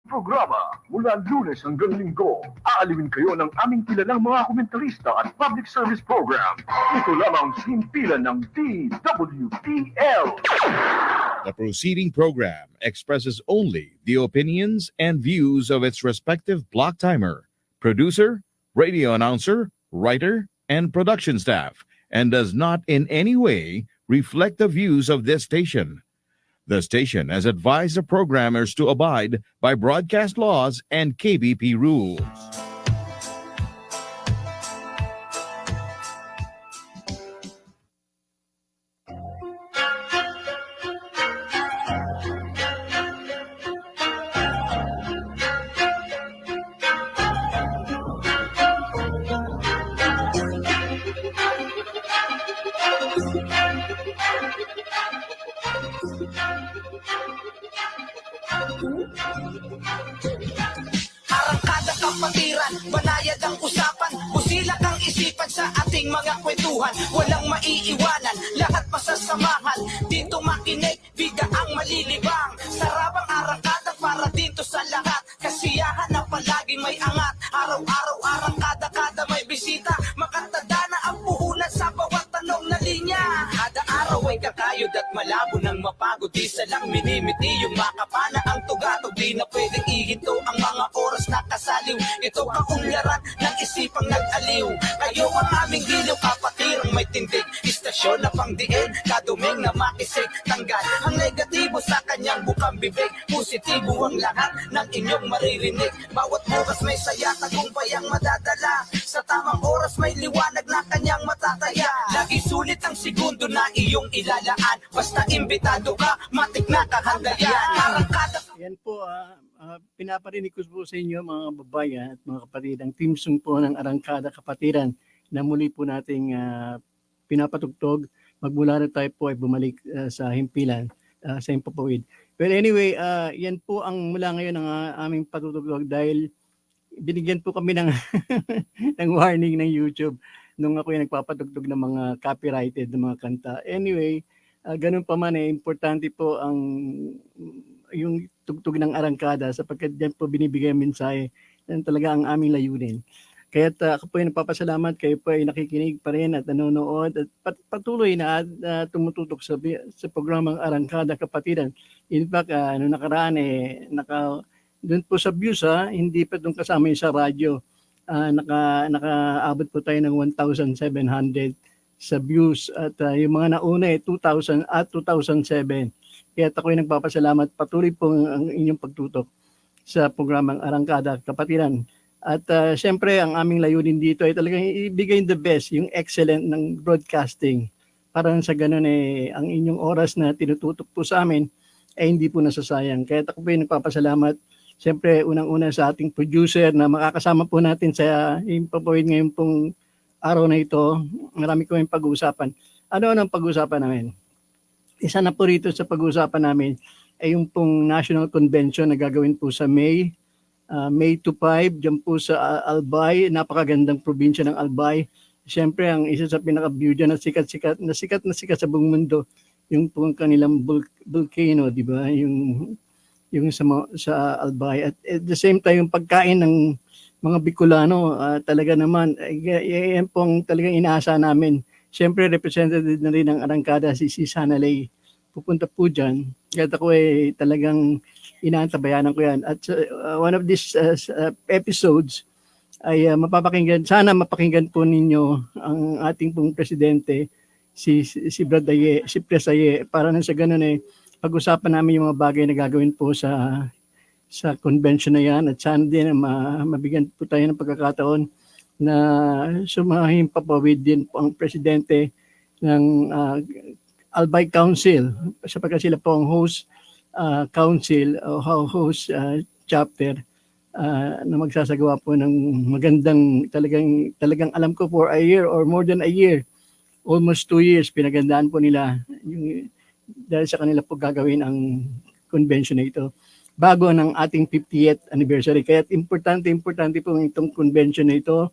programa mula Lunes hanggang Linggo. Aalawin kayo ng aming kilalang mga komentarista at public service program. Ito lamang sa himpilan ng DWTL. The proceeding program expresses only the opinions and views of its respective block timer, producer, radio announcer, writer, and production staff, and does not in any way reflect the views of this station. The station has advised the programmers to abide by broadcast laws and KBP rules. Arangkada kapatiran, banayad ang usapan, busilak ang isipan sa ating mga kwentuhan. Walang maiiwanan, lahat masasamahan. Dito makinig, biga ang malilibang. Sarabang arangkada para dito sa lahat. Kasiyahan na palagi may angat. Araw-araw arangkada, kada may bisita. Makatanda na ang puhunan sa bawat tanong na linya. Kada araw ay kakayod at malabo ng mapagod. Isa lang minimiti yung makapana ang tugatog. Di na pwedeng ihinto ang mga oras na kasaliw. Ito ang unlaran ng isipang nag-aliw. Kayo ang aming giliw, kapatirang may tindig. Istasyon na pangdiin, kaduming na makisig. Tanggal ang negatibo sa kanyang bukang bibig. Positibo ang lahat ng inyong maririnig. Bawat bukas may saya, tagumpay ang madadala. Sa tamang oras may liwanag na kanyang matataya. Lagi sulit ang segundo na iyong ilalaan. Basta imbitado ka, matik na kahandayan. Arangkada. Yan po, pinaparinig ko po sa inyo mga babayan at mga kapatid, ang team song po ng Arangkada Kapatiran na muli po nating pinapatugtog. Magmula na tayo po ay bumalik sa himpilan sa Himpapawid. Well anyway, yan po ang mula ngayon ng aming patutugtog dahil binigyan po kami ng, ng warning ng YouTube nung ako yung nagpapatugtog ng mga copyrighted na mga kanta. Anyway, ganun pa man importante po ang yung tugtog ng Arangkada sapagkat diyan po binibigay ang mensahe. Yan talaga ang aming layunin. Kaya ako po ay nagpapasalamat, kayo po ay nakikinig pa rin at nanonood at patuloy na tumututok sa programang Arangkada Kapatiran. In fact, noong nakaraan doon po sa views hindi pa doon kasama yung sa radyo. Nakaabot po tayo ng 1,700 sa views at yung mga nauna 2,000 at 2007. Kaya ako ay nagpapasalamat, patuloy po ang inyong pagtutok sa programang Arangkada Kapatiran. At siyempre ang aming layunin dito ay talagang ibigay the best, yung excellent ng broadcasting. Para sa ganun ang inyong oras na tinututok po sa amin ay hindi po nasasayang. Kaya ako po ay nagpapasalamat. Siyempre unang-una sa ating producer na makakasama po natin sa Himpapawid ngayon pong araw na ito. Marami ko yung pag-uusapan. Ano ang pag-uusapan namin? Isa na po rito sa pag-uusapan namin ay yung pong National Convention na gagawin po sa May 2-5, dyan po sa Albay, napakagandang probinsya ng Albay. Siyempre, ang isa sa pinaka-view dyan na sikat sa buong mundo, yung pong kanilang volcano, di ba? Yung sa Albay. At the same time, yung pagkain ng mga Bicolano, talaga naman, yan pong talagang inaasa namin. Siyempre, representative na rin ng Arangkada si Sanalay. Pupunta po dyan. Kaya ako ay talagang inaantabayanan ko yan. At one of these episodes ay sana mapakinggan po ninyo ang ating pong presidente, si Bradaye, si Presaye, para na sa ganun pag-usapan namin yung mga bagay na gagawin po sa convention na yan. At sana din mabigyan po tayo ng pagkakataon na Himpapawid din po ang presidente ng Albay Council sapagkat sila po ang host council o host chapter na magsasagawa po ng magandang talagang alam ko for a year or more than a year, almost 2 years pinagandaan po nila dahil sa kanila po gagawin ang convention na ito bago ng ating 50th anniversary. Kaya importante po itong convention na ito.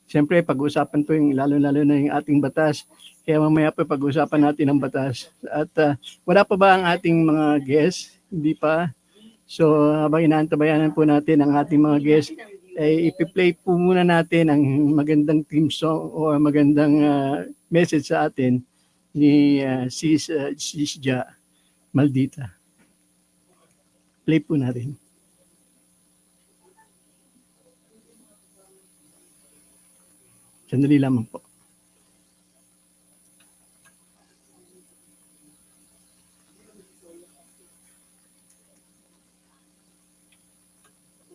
Siyempre, pag-usapan po yung lalo-lalo na yung ating batas. Kaya mamaya po pag-usapan natin ang batas. At wala pa ba ang ating mga guests? Hindi pa. So habang inaantabayanan po natin ang ating mga guests, ipi-play po muna natin ang magandang theme song o magandang message sa atin ni Sis Ja Maldita. Play po natin. Sandali lamang po.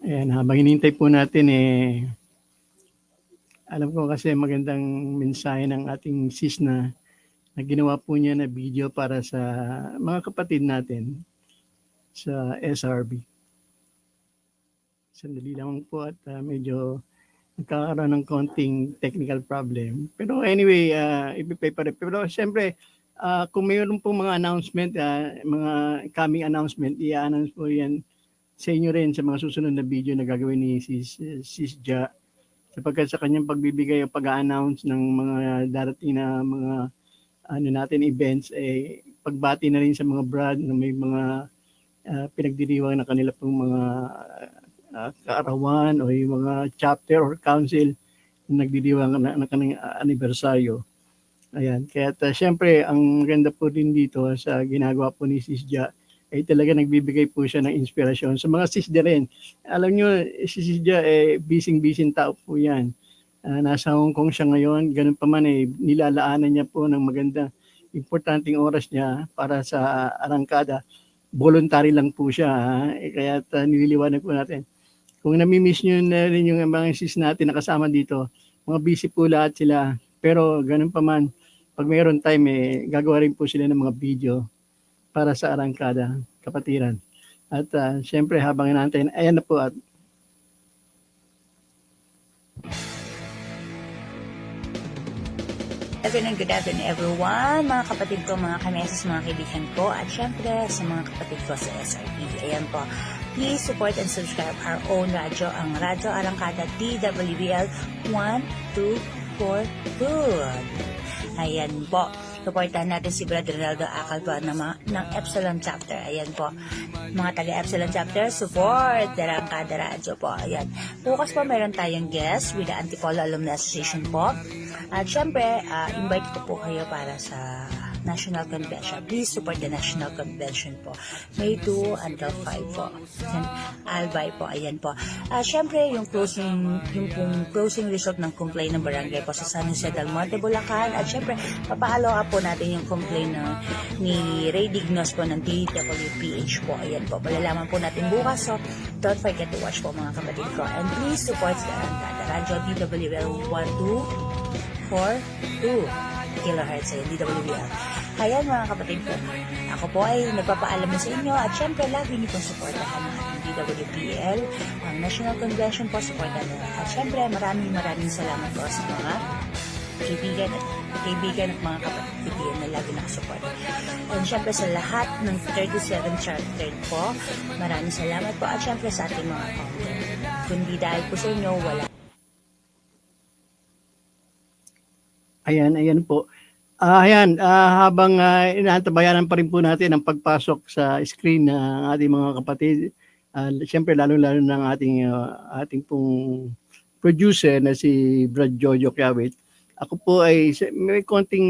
Ayan, habang hinihintay po natin alam ko kasi magandang mensahe ng ating sis na ginawa po niya na video para sa mga kapatid natin sa SRB. Sandali lang po at medyo nagkakaroon ng konting technical problem. Pero anyway, ipi-play pa rin. Pero siyempre, kung mayroon po mga announcement, mga coming announcement, i-announce po yan sa inyo rin sa mga susunod na video na gagawin ni Sis Ja, sapagkat sa kanyang pagbibigay o pag-announce ng mga darating na mga natin events, pagbati na rin sa mga brad na may mga pinagdiriwang na kanila pong mga kaarawan o yung mga chapter or council na nagdiriwang na kanilang anibersaryo. Ayan, kaya syempre ang maganda po din dito sa ginagawa po ni Sis Ja ay talaga nagbibigay po siya ng inspirasyon sa mga sisda rin. Alam nyo, si Sisda, busy tao po yan. Nasa Hong Kong siya ngayon, ganun pa man nilalaanan niya po ng maganda, importanteng oras niya para sa arangkada. Voluntary lang po siya, kaya nililiwanag po natin. Kung namimiss nyo na rin yung mga sis natin na kasama dito, mga busy po lahat sila. Pero ganun pa man, pag mayroon time, gagawa rin po sila ng mga video para sa arangkada, kapatiran. At syempre habang inaantay, ayan na po at Good afternoon everyone, mga kapatid ko, mga kameses, mga kaibigan ko, at syempre sa mga kapatid ko sa SRP. Ayan po, please support and subscribe our own radyo, ang Radyo Arangkada DWBL 1242. Ayan po, supportahan natin si Brother Ronaldo Acalba ng Epsilon Chapter. Ayan po, mga taga-Epsilon Chapter, support Arangkada Radyo po. Ayan, bukas po meron tayong guest with the Antipolo Alumni Association po. At syempre, invite ko po kayo para sa National Convention. Please support the National Convention po. May 2 until 5 po. And Albay po, ayan po. Syempre, yung closing result ng complaint ng barangay po sa San Jose del Monte, Bulacan. At syempre, papaalo po natin yung complaint ni Ray Dignos po ng DWPH po. Ayan po, malalaman po natin bukas. So, don't forget to watch po mga kapatid ko. And please support the Radyo DWL 1242 kilohertz sa DWBL. Kaya mga kapatid ko, ako po ay nagpapaalam na sa inyo at syempre lagi niyo pong supportahan ang ating DWBL, ang National Convention po, supportahan nila. At syempre maraming salamat po sa mga kaibigan at mga kapatid na lagi nakasupport. And syempre sa lahat ng 37 chartered po, maraming salamat po at syempre sa ating mga founder. Kundi dahil po sa inyo, wala. Ayan po. Habang inaantabayanan pa rin po natin ang pagpasok sa screen ng ating mga kapatid, siyempre lalo-lalo ng ating pong producer na si Brad Jojo Kiawit. Ako po ay may konting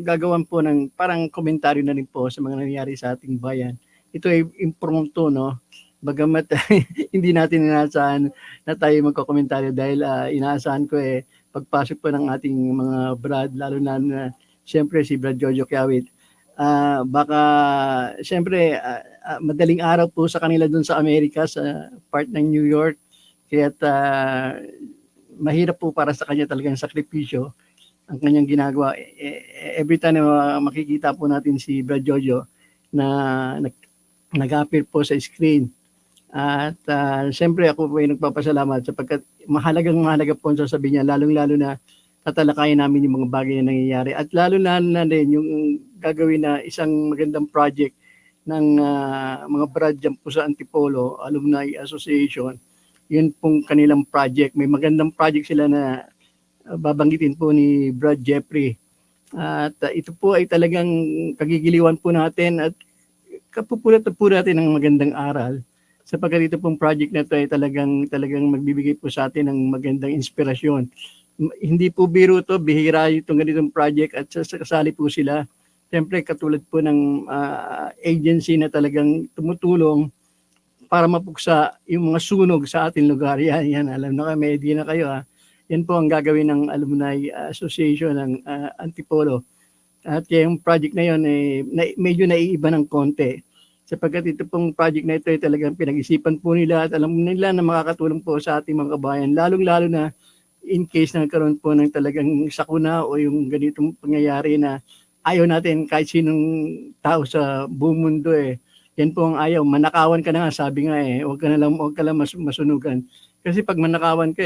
gagawan po ng parang komentaryo na rin po sa mga nangyayari sa ating bayan. Ito ay impromptu, no? Bagamat hindi natin inaasahan na tayo magkokomentaryo dahil inaasahan ko pagpasok po ng ating mga Brad, lalo na siyempre si Brad Jojo Kiawit, baka siyempre madaling araw po sa kanila dun sa Amerika, sa part ng New York, kaya't mahirap po para sa kanya talagang sakripisyo ang kanyang ginagawa. Every time na makikita po natin si Brad Jojo na nag-appear po sa screen. At siyempre ako po ay nagpapasalamat sapagkat mahalaga po ang sasabihin niya, lalong-lalo na tatalakayin namin yung mga bagay na nangyayari. At lalo na rin yung gagawin na isang magandang project ng mga Brad dyan po sa Antipolo Alumni Association. Yun pong kanilang project. May magandang project sila na babanggitin po ni Brad Jeffrey. At ito po ay talagang kagigiliwan po natin at kapupulot po natin ng magandang aral sapagkat ito pong project na to ay talagang magbibigay po sa atin ng magandang inspirasyon. Hindi po biro to, bihira itong ganitong project at kasali po sila. Siyempre katulad po ng agency na talagang tumutulong para mapuksa yung mga sunog sa ating lugar. Yan, alam na kami, di na kayo ha. Yan po ang gagawin ng Alumni Association ng Antipolo. At yung project na yun, medyo naiiba ng konti. Sapagkat ito pong project na ito ay talagang pinag-isipan po nila at alam nila na makakatulong po sa ating mga kabayan. Lalong-lalo na in case na nagkaroon po ng talagang sakuna o yung ganitong pangyayari na ayaw natin kahit sinong tao sa buong mundo Yan po ang ayaw. Manakawan ka na nga, sabi nga huwag ka lang masunugan. Kasi pag manakawan ka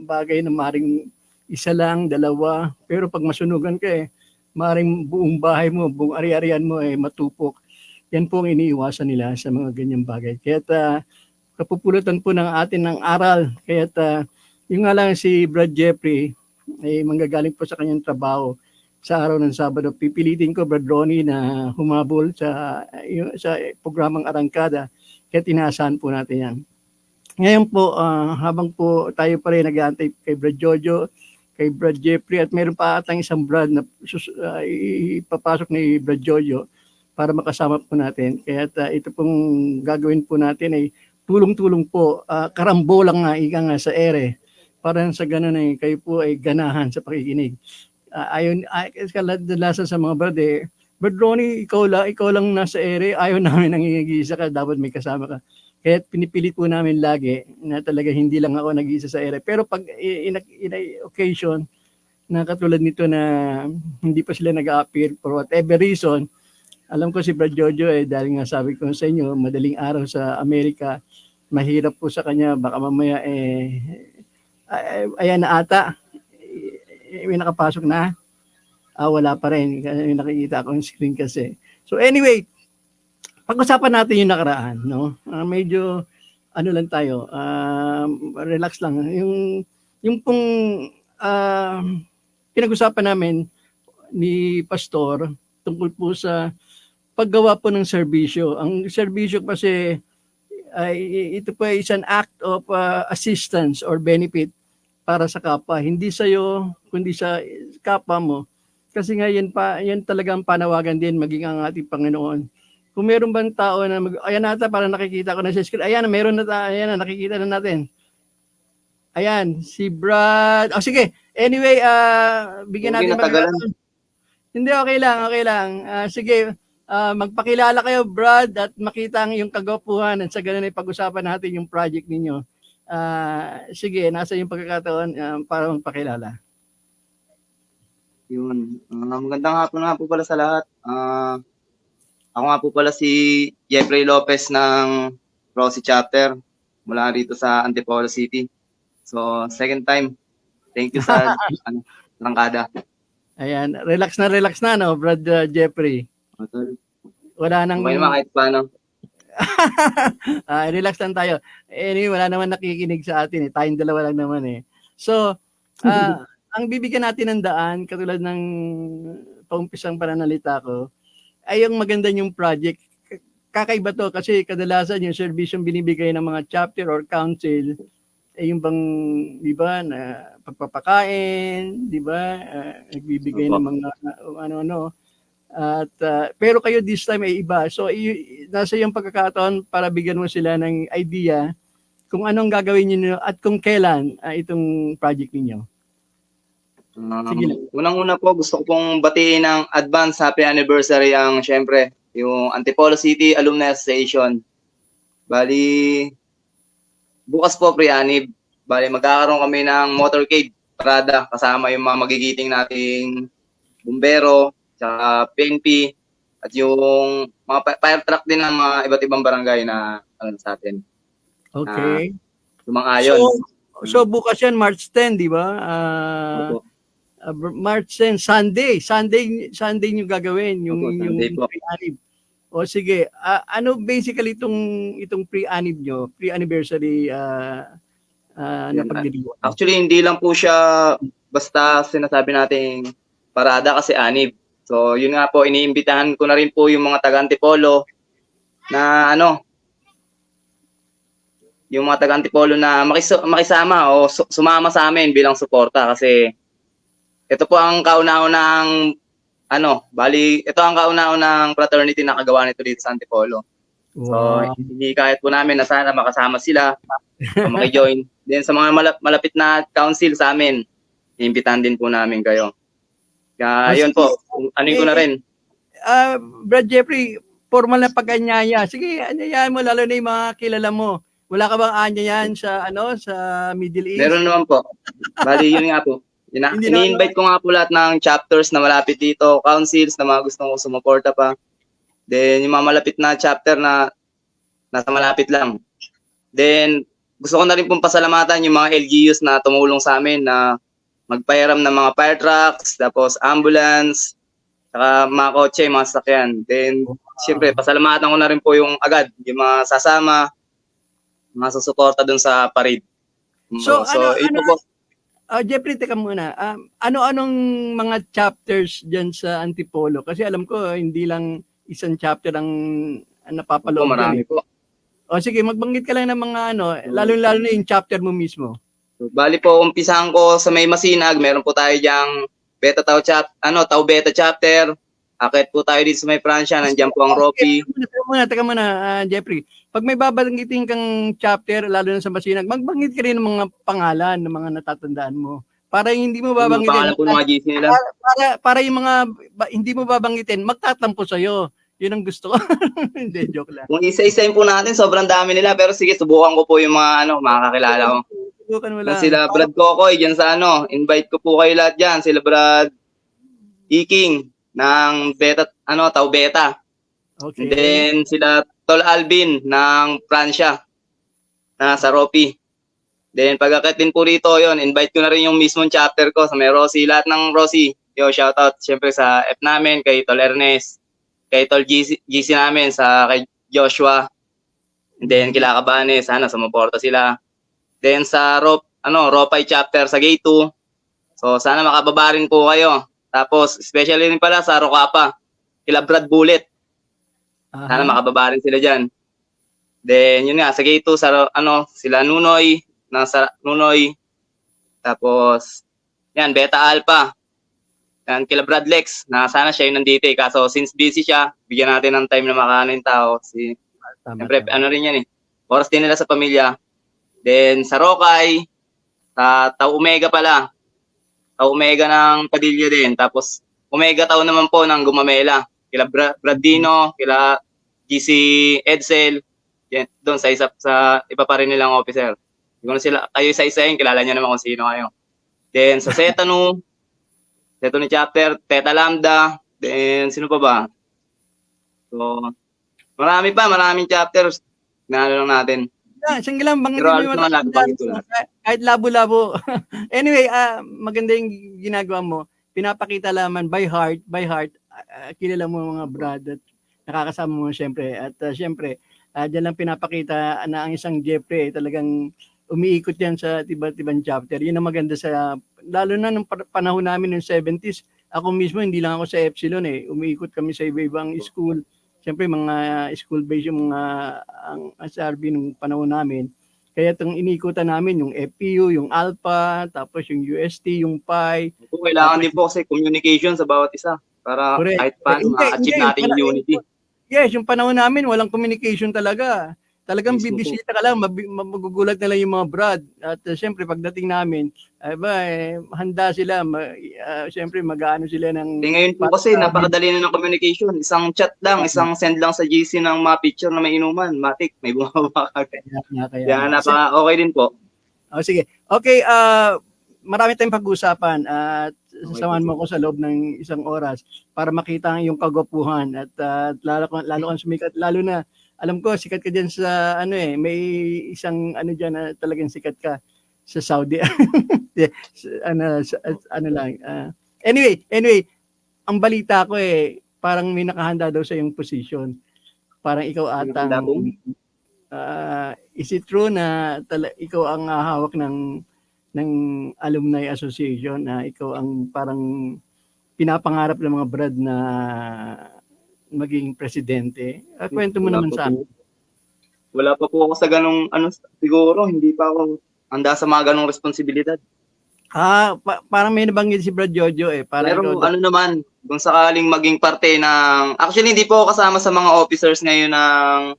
bagay na maring isa lang, dalawa, pero pag masunugan ka maring buong bahay mo, buong ari-arian mo matupok. Yan po ang iniiwasan nila sa mga ganyang bagay. Kaya kapupulutan po ng atin ng aral. Kaya yung nga lang si Brad Jeffrey ay manggagaling po sa kanyang trabaho sa araw ng Sabado. Pipilitin ko, Brad Ronnie, na humabol sa programang Arangkada. Kaya tinaasahan po natin yan. Ngayon po, habang po tayo pa rin nag-aantay kay Brad Jojo, kay Brad Jeffrey, at meron pa atang isang Brad na ipapasok ni Brad Jojo para makasama po natin. Kaya ito pong gagawin po natin ay tulong-tulong po, karambolang nga, ika nga sa ere. Para sa ganun kayo po ay ganahan sa pakikinig. Ayon kadalasan sa mga Brad Brad Ronnie, ikaw lang nasa ere, ayaw namin nangingigisa ka, dapat may kasama ka. Kaya pinipilit po namin lagi na talaga hindi lang ako nag-iisa sa ere. Pero pag in occasion na katulad nito na hindi pa sila nag-a-appear for whatever reason, alam ko si Brad Jojo dahil nga sabi ko sa inyo, madaling araw sa Amerika, mahirap po sa kanya, baka mamaya ayan na ata. May nakapasok na? Wala pa rin. May nakikita ako yung screen kasi. So anyway, pag-usapan natin yung nakaraan. No? Medyo, lang tayo, relax lang. Yung pong pinag-usapan namin ni Pastor tungkol po sa paggawa po ng serbisyo. Ang serbisyo kasi, ito po ay isang act of assistance or benefit para sa kapwa, hindi sa iyo kundi sa kapwa mo. Kasi nga yan talagang panawagan din maging ang ating Panginoon. Kung meron bang tao na ayan nata para nakikita ko na sa screen. Ayan, meron na ayan na nakikita na natin. Ayan, si Brad. Sige. Anyway, bigyan natin Hindi, okay lang. Sige, magpakilala kayo, Brad, at makita ang iyong kagwapuhan at sa ganun ay pag-usapan natin yung project ninyo. Sige, nasa yung pagkakataon para magpakilala. Yun. Magandang hapon nga po pala sa lahat. Ako nga po pala si Jeffrey Lopez ng Rosie Chapter mula rito sa Antipolo City. So, second time. Thank you sa Arangkada. Ayan, relax na, no, Brad Jeffrey. Wala nang... Okay naman kahit paano. Relax lang tayo. Anyway, wala naman nakikinig sa atin Tayong dalawa lang naman So, ang bibigyan natin ng daan, katulad ng paumpisang pananalita ko, ay yung maganda yung project. Kakaiba to kasi kadalasan yung serbisyong binibigay ng mga chapter or council, yung bang, di ba, na pagpapakain, di ba, nagbibigay ng mga ano-ano. At pero kayo this time ay iba. So nasa yung pagkakataon para bigyan mo sila ng idea kung anong gagawin niyo at kung kailan itong project niyo. Unang-una po gusto ko pong batiin ng advance happy anniversary ang syempre yung Antipolo City Alumni Association. Bali bukas po pre-anib. Bali magkakaroon kami ng motorcade parada kasama yung mga magigiting nating bumbero, sa PNP at yung mga fire truck din ng mga iba't ibang barangay na sa atin. Okay. Sumang-ayon. So bukas yan, March 10, di ba? March 10, Sunday nyo gagawin yung pre-anib. O sige, ano basically itong pre-anib nyo, pre-anniversary na pagdiriwang? Actually, hindi lang po siya basta sinasabi nating parada kasi anib. So, yun nga po, iniimbitahan ko na rin po yung mga taga-Antipolo na ano, yung mga taga-Antipolo na makisama o sumama sa amin bilang suporta kasi ito po ang kauna-unang ito ang kauna-unang fraternity na kagawa nito dito sa Antipolo. So, Wow. hindi kahit po namin na sana makasama sila o makijoin. Then sa mga malapit na council sa amin, iimbitahan din po namin kayo. Kaya yun po, anuin ko na rin. Brad Jeffrey, formal na pag-anyaya. Sige, anyayahan mo lalo na yung mga kilala mo. Wala ka bang anyayahan sa sa Middle East? Meron naman po. Bali, yun nga po. Ini-invite ko nga po lahat ng chapters na malapit dito, councils na mga gustong sumuporta pa. Then, yung mga malapit na chapter na nasa malapit lang. Then, gusto ko na rin pong pasalamatan yung mga LGUs na tumulong sa amin na magpahiram ng mga fire trucks, tapos ambulance, saka mga kotse, mga sasakyan. Then, siyempre, pasalamatan ko na rin po yung agad, yung mga sasama, mga susuporta dun sa parade. So, ito po. Jeffrey, teka muna. Ano-anong mga chapters dyan sa Antipolo? Kasi alam ko, hindi lang isang chapter ang napapaloob. Marami po. O sige, magbanggit ka lang ng mga lalo-lalo na yung chapter mo mismo. So, bali po, umpisahan ko sa May Masinag. Meron po tayo diyang Tau Beta chapter. Akit po tayo dito sa May Francia. Nandiyan po ang Ropi. Teka muna, Jeffrey. Pag may babanggitin kang chapter, lalo na sa Masinag, magbanggit ka rin ng mga pangalan ng mga natatandaan mo. Para hindi mo babanggitin. Pangalan po ng mga GC nila. Para yung mga hindi mo babanggitin, magtatampo sa'yo. Yun ang gusto ko. Hindi, joke lang. Kung isa-isayin po natin, sobrang dami nila. Pero sige, subukan ko po yung mga makakakilala ko. Subukan mo lang. Sila Brad Kokoy, dyan sa invite ko po kayo lahat dyan. Sila Brad Iking ng Tau Beta. Okay. And then sila Tol Alvin ng Francia na sa Ropi. Then pag-akit din po rito yon, invite ko na rin yung mismong chapter ko sa may Rossi. Lahat ng Rossi, shoutout siyempre sa F namin, kay Tol Ernest, kay Tol GC namin, kay Joshua. And then kila Kabane, sana sumuporta sila. Then sa Ropay chapter sa Gate 2. So sana makababa rin po kayo. Tapos especially rin pala sa Rocapa, kila Brad Bullet. Sana makababa rin sila diyan. Then yun nga sa Gate 2 sila Nunoy, nasa Nunoy. Tapos yan Beta Alpha. Yan kila Brad Lex, na sana siya yung nandito kaso since busy siya, bigyan natin ng time na makakaano yung tao. Siyempre, rin yan oras din nila sa pamilya. Then sa Rokay, sa Tau Omega pala. Tau Omega ng Padilla din. Tapos Omega Tau naman po ng Gumamela. Kila Bradino, kila GC Edsel. Yan, doon sa iba pa rin nilang officer. Kung sila, kayo isa-isahin, kilala niyo naman kung sino kayo. Then sa Setanu chapter, Theta Lambda. Then sino pa ba? So, maraming chapters. Naano lang natin. Sige lang, banggitin mo yung kahit labo-labo. Anyway, maganda yung ginagawa mo. Pinapakita laman by heart, kilala mo mga brad at nakakasama mo siyempre. At siyempre, dyan lang pinapakita na ang isang Jeffrey talagang umiikot yan sa iba't-ibang chapter. Yun ang maganda lalo na nung panahon namin ng 70s. Ako mismo, hindi lang ako sa Epsilon umiikot kami sa iba-ibang school. Siyempre, mga school-based yung ang SRB nung panahon namin. Kaya itong inikutan namin, yung FPU, yung Alpha, tapos yung UST, yung PI. Kailangan din po kasi communication sa bawat isa para kahit paano ma-achieve natin yung unity. Yes, yung panahon namin, walang communication talaga. Talagang bibisita ka lang, magugulat na lang yung mga brad. At siyempre, pagdating namin, handa sila. Siyempre, mag-aano sila ng... Ngayon po kasi, napakadali na ng communication. Isang chat lang, isang send lang sa GC ng mga picture na may inuman. Matik, may bumaba ka. Kaya napaka-okay din po. Sige. Okay, marami tayong pag-usapan at sasamahan mo ko sa loob ng isang oras para makita ang iyong kagwapuhan at lalo kang sumikat, lalo na alam ko sikat ka diyan sa may isang diyan na talagang sikat ka sa Saudi. Anyway, ang balita ko parang may nakahanda daw sa iyong position. Parang ikaw atang is it true na ikaw ang hawak ng Alumni Association na ikaw ang parang pinapangarap ng mga brad na maging presidente? Kwento mo Wala naman pa sa amin. po. Wala pa po ako sa ganong, siguro, hindi pa ako handa sa mga ganong responsibilidad. Parang may nabanggit si Brad Jojo Parang Pero ikaw, naman, kung sakaling maging parte ng, actually hindi po ako kasama sa mga officers ngayon ng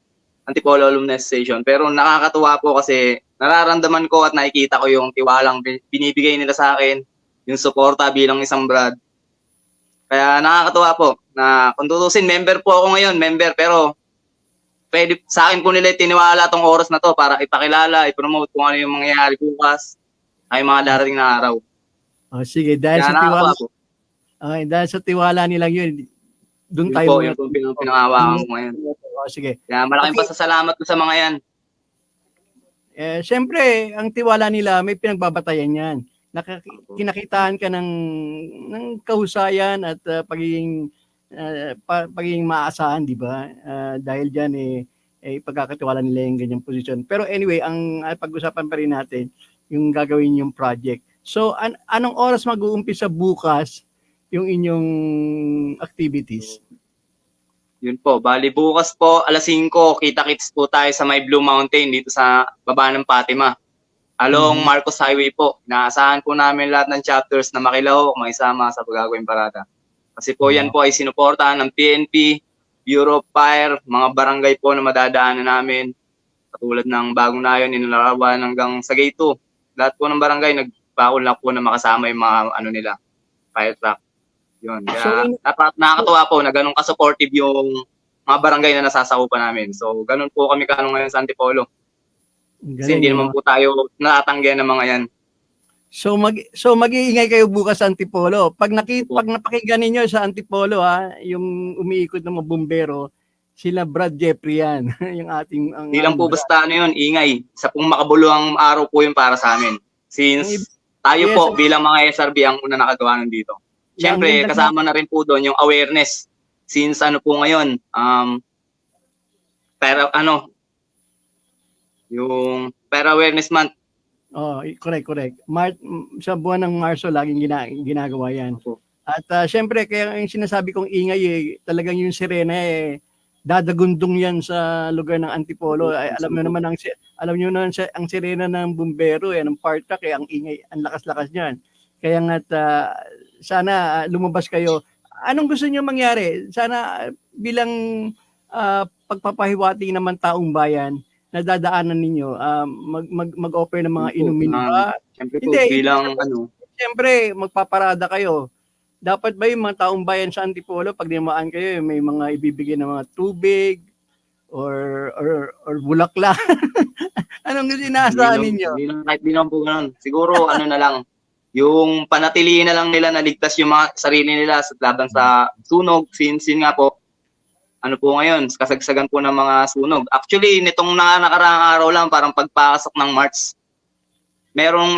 Antipolo Alumni Association, pero nakakatuwa po kasi nararamdaman ko at nakikita ko yung tiwalang binibigay nila sa akin, yung suporta bilang isang Brad. Kaya nakakatuwa po na kung tutusin, member po ako ngayon, pero pwede sa akin po nila tiniwala tong oras na to para ipakilala, ipromote kung ano yung mangyayari bukas ay mga darating na araw. sige, dahil Kaya sa tiwala, nakakatuwa po. dahil sa tiwala nilang yun, doon Yun tayo po, muna. yun po pinangahawakan ko ngayon. Sige. Kaya malaking pasasalamat ko sa mga yan. Siyempre, ang tiwala nila, may pinagbabatayan yan. Kinakitaan ka ng kahusayan at pagiging maasahan, di ba? Dahil dyan, pagkakatiwala nila yung ganyang posisyon. Pero anyway, ang pag-usapan pa rin natin, yung gagawin yung project. So, anong oras mag-uumpisa bukas yung inyong activities? Yun po, bali bukas po, alas 5, kita-kits po tayo sa may Blue Mountain dito sa baba ng Fatima. Along Marcos Highway po. Inaasahan po namin lahat ng chapters na makilaw, makisama sa pagagawing parada. Kasi po yan po ay sinuportahan ng PNP, Bureau of Fire, mga barangay po na madadaanan namin. Katulad ng Bagong Nayon, Inilarawan hanggang sa Gate 2. Lahat po ng barangay, nagpaul na po na makasama yung mga nila, fire truck. Yun. Kaya nakakatuwa po na ganun ka-supportive yung mga barangay na nasasakupan namin. So, ganun po kami ngayon sa Antipolo. Kasi hindi naman po tayo natatanggihan ng mga yan. So mag-iingay kayo bukas sa Antipolo. Pag napakinggan ninyo sa Antipolo yung umiikot ng mga bumbero, sila Brad Jeffrey yan, yung ating Hindi lang po basta yun, ingay. Sa pong makabuluhang araw po yun para sa amin. Since tayo po bilang mga SRB ang una nakagawa nun dito. Siyempre, kasama na rin po doon yung awareness. Since po ngayon, yung Para Awareness Month. Correct. Sa buwan ng Marso, laging ginagawa yan. At siyempre, kaya yung sinasabi kong ingay, talagang yung sirena dadagundong yan sa lugar ng Antipolo. Alam nyo naman ang sirena ng bumbero, ng fire truck, ang ingay, ang lakas-lakas niyan. Kaya nga't sana lumabas kayo. Anong gusto niyo mangyari? Sana bilang pagpapahiwati naman taong bayan na dadaanan ninyo, mag-offer ng mga inumin. Siyempre po, bilang Siyempre, magpaparada kayo. Dapat ba yung mga taong bayan sa Antipolo, pag niyamaan kayo, may mga ibibigay ng mga tubig or bulaklak? Anong inaasahan ninyo? Kahit di naman po ganun. Siguro na lang, yung panatilihin na lang nila na ligtas yung mga sarili nila sa laban sa sunog, since nga po, po ngayon, kasagsagan po ng mga sunog. Actually, nitong nakaraang araw lang, parang pagpasok ng March, merong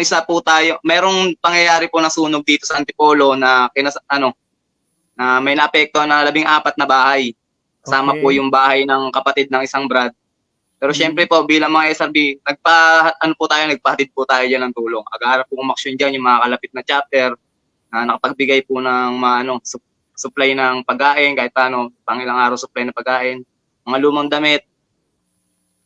pangyayari po na sunog dito sa Antipolo na na may naapektuhan na 14 na bahay. Kasama po yung bahay ng kapatid ng isang Brad. Pero syempre po, bilang mga SRB, nagpahatid po tayo dyan ng tulong.Ag-aarap po umaksyon dyan yung mga kalapit na chapter na nakapagbigay po ng supply ng pagkain, kahit pangilang araw supply ng pagkain, mga lumang damit.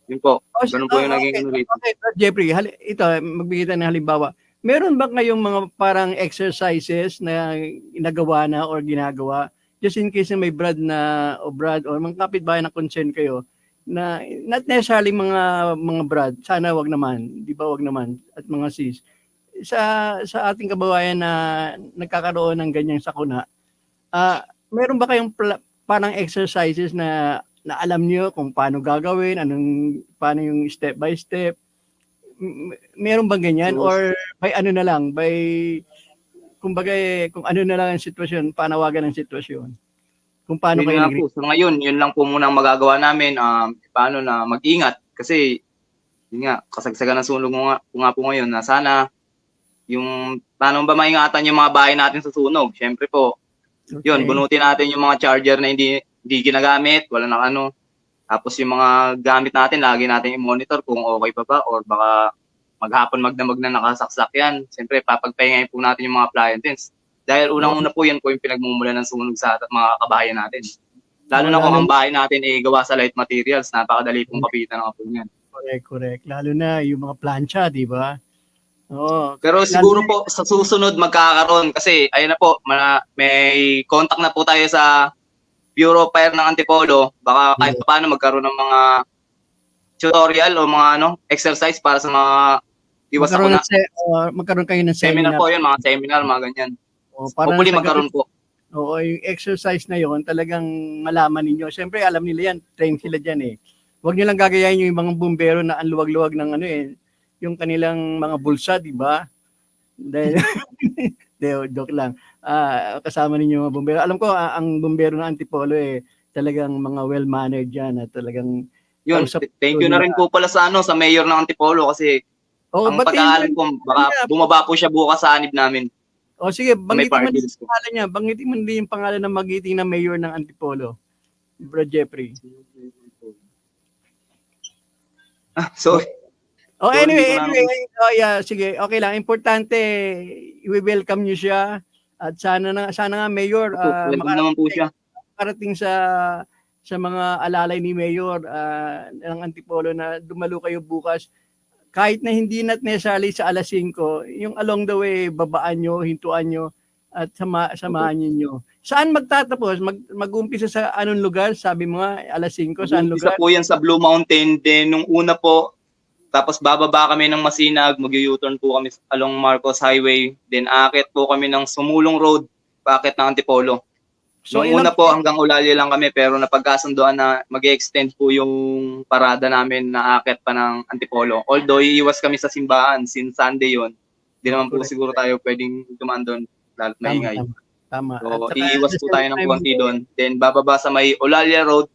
Yun po, ganun po yung naging rito. Okay, Jeffrey, ito, magbigay tayo ng halimbawa. Meron ba kayong mga parang exercises na ginagawa na or ginagawa just in case na may Brad or mga kapitbahay na concern kayo na not necessarily mga Brad, sana wag naman, di ba wag naman, at mga sis. Sa ating kababayan na nagkakaroon ng ganyang sakuna, meron ba kayong parang exercises na alam niyo kung paano gagawin, paano yung step by step? Meron bang ganyan? Or by kumbaga kung ano na lang ang sitwasyon, panawagan ng sitwasyon? Kung paano kayo po, so ngayon, yun lang po muna ang magagawa namin, paano na mag-ingat. Kasi, yun nga, kasagsagan ng sunog ko nga po ngayon na sana, paano ba maingatan yung mga bahay natin sa sunog? Siyempre po, yun, bunutin natin yung mga charger na hindi ginagamit, wala na Tapos yung mga gamit natin, lagi natin i-monitor kung okay pa ba or baka maghapon magdamag na nakasaksak yan. Siyempre, papagpahingayin po natin yung mga appliances. Dahil unang-una po yan po yung pinagmumula ng sunog sa mga kabahayan natin. Lalo na kung Lalo- ang bahay natin ay gawa sa light materials, napakadali pong kapitan ng apoy niyan. Correct. Lalo na yung mga plancha, di ba? Oo. Pero Lalo siguro na- po sa susunod magkakaroon kasi ayun na po, may contact na po tayo sa Bureau of Fire ng Antipolo. Baka kahit paano magkaroon ng mga tutorial o mga exercise para sa mga iwas magkaroon, sakuna. magkaroon kayo ng Seminar seminar. po yun, mga seminar, mga ganyan. O, para Hopefully sa magkaroon po. Oo, yung exercise na yon talagang malaman ninyo. Siyempre, alam nila yan. Train sila dyan eh. Huwag nyo lang gagayahin yung mga bumbero na ang luwag-luwag ng yung kanilang mga bulsa, di ba? Dahil, joke lang. Kasama ninyo mga bumbero. Alam ko, ang bumbero ng Antipolo talagang mga well-mannered yan. At talagang, Yun, thank you na rin po pala sa mayor ng Antipolo kasi ang pag-aalam ko, baka bumaba po siya bukas sa anib namin. O sige, May banggitin mo parties yung pangalan niya. Banggitin mo din yung pangalan ng magiting na mayor ng Antipolo. Brad Jeffrey. So, Oh, So, anyway, hindi ko yeah, sige, okay lang. Importante, i-welcome niyo siya at sana nga Mayor welcome naman po siya. makarating sa mga alalay ni Mayor ng Antipolo na dumalo kayo bukas. Kahit na hindi necessarily sa alas 5, yung along the way, babaan nyo, hintuan nyo, at samahan niyo. Saan magtatapos? Mag-umpisa sa anong lugar? Sabi mo nga, alas 5, saan Isa lugar? po yan sa Blue Mountain. Then, nung una po, tapos bababa kami ng Masinag, mag-U-turn po kami along Marcos Highway. Then, aakit po kami ng Sumulong Road, paakit ng Antipolo. So, nung una po, hanggang Ulalia lang kami, pero napagkasundoan na mag-extend po yung parada namin na aakit pa ng Antipolo. Although, iiwas kami sa simbahan, since Sunday yon, di naman po siguro tayo pwedeng dumaan doon, lalo't maingay. Tama. So, At saka, iiwas at the po tayo same ng time, konti doon. Then, bababa sa may Ulalia Road.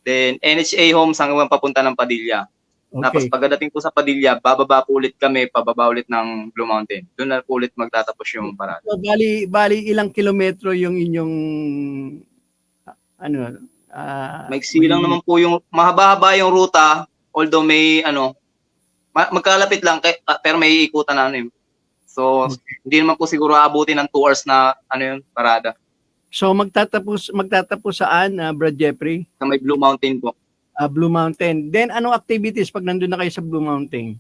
Then, NHA Homes hanggang papunta ng Padilla. Tapos, Okay. pagdating po sa Padilla, bababa po ulit kami, pababa ulit ng Blue Mountain. Doon na po ulit magtatapos yung parada. So, bali ilang kilometro yung inyong Maiksi lang naman po yung, mahaba-haba yung ruta, although may, magkalapit lang, pero may ikutan na So, hindi naman po siguro abutin ng 2 hours na, parada. So magtatapos saan, Brad Jeffrey? Sa may Blue Mountain po. Blue Mountain. Then anong activities pag nandun na kayo sa Blue Mountain?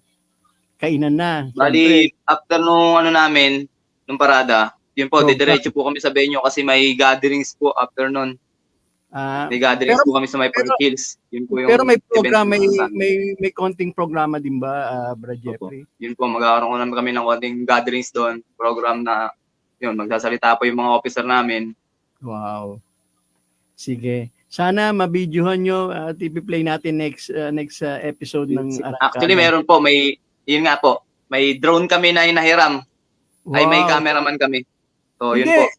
Kainan na. Bali, after nung namin, nung parada, yun po, didiretso po kami sa venue kasi may gatherings po after nun. May gatherings po kami sa may Park Hills. Yun po yung pero may program, event may konting programa din ba, Brad Jeffrey? Yun po, magkakaroon naman kami ng konting gatherings doon. Program na, yun, magsasalita po yung mga officer namin. Wow. Sige. Sana mabidyohan nyo at i-play natin next episode ng Arangkada. Actually, meron po, yun nga po, may drone kami na hinahiram. Wow. Ay may cameraman kami. So, yun Hindi, po.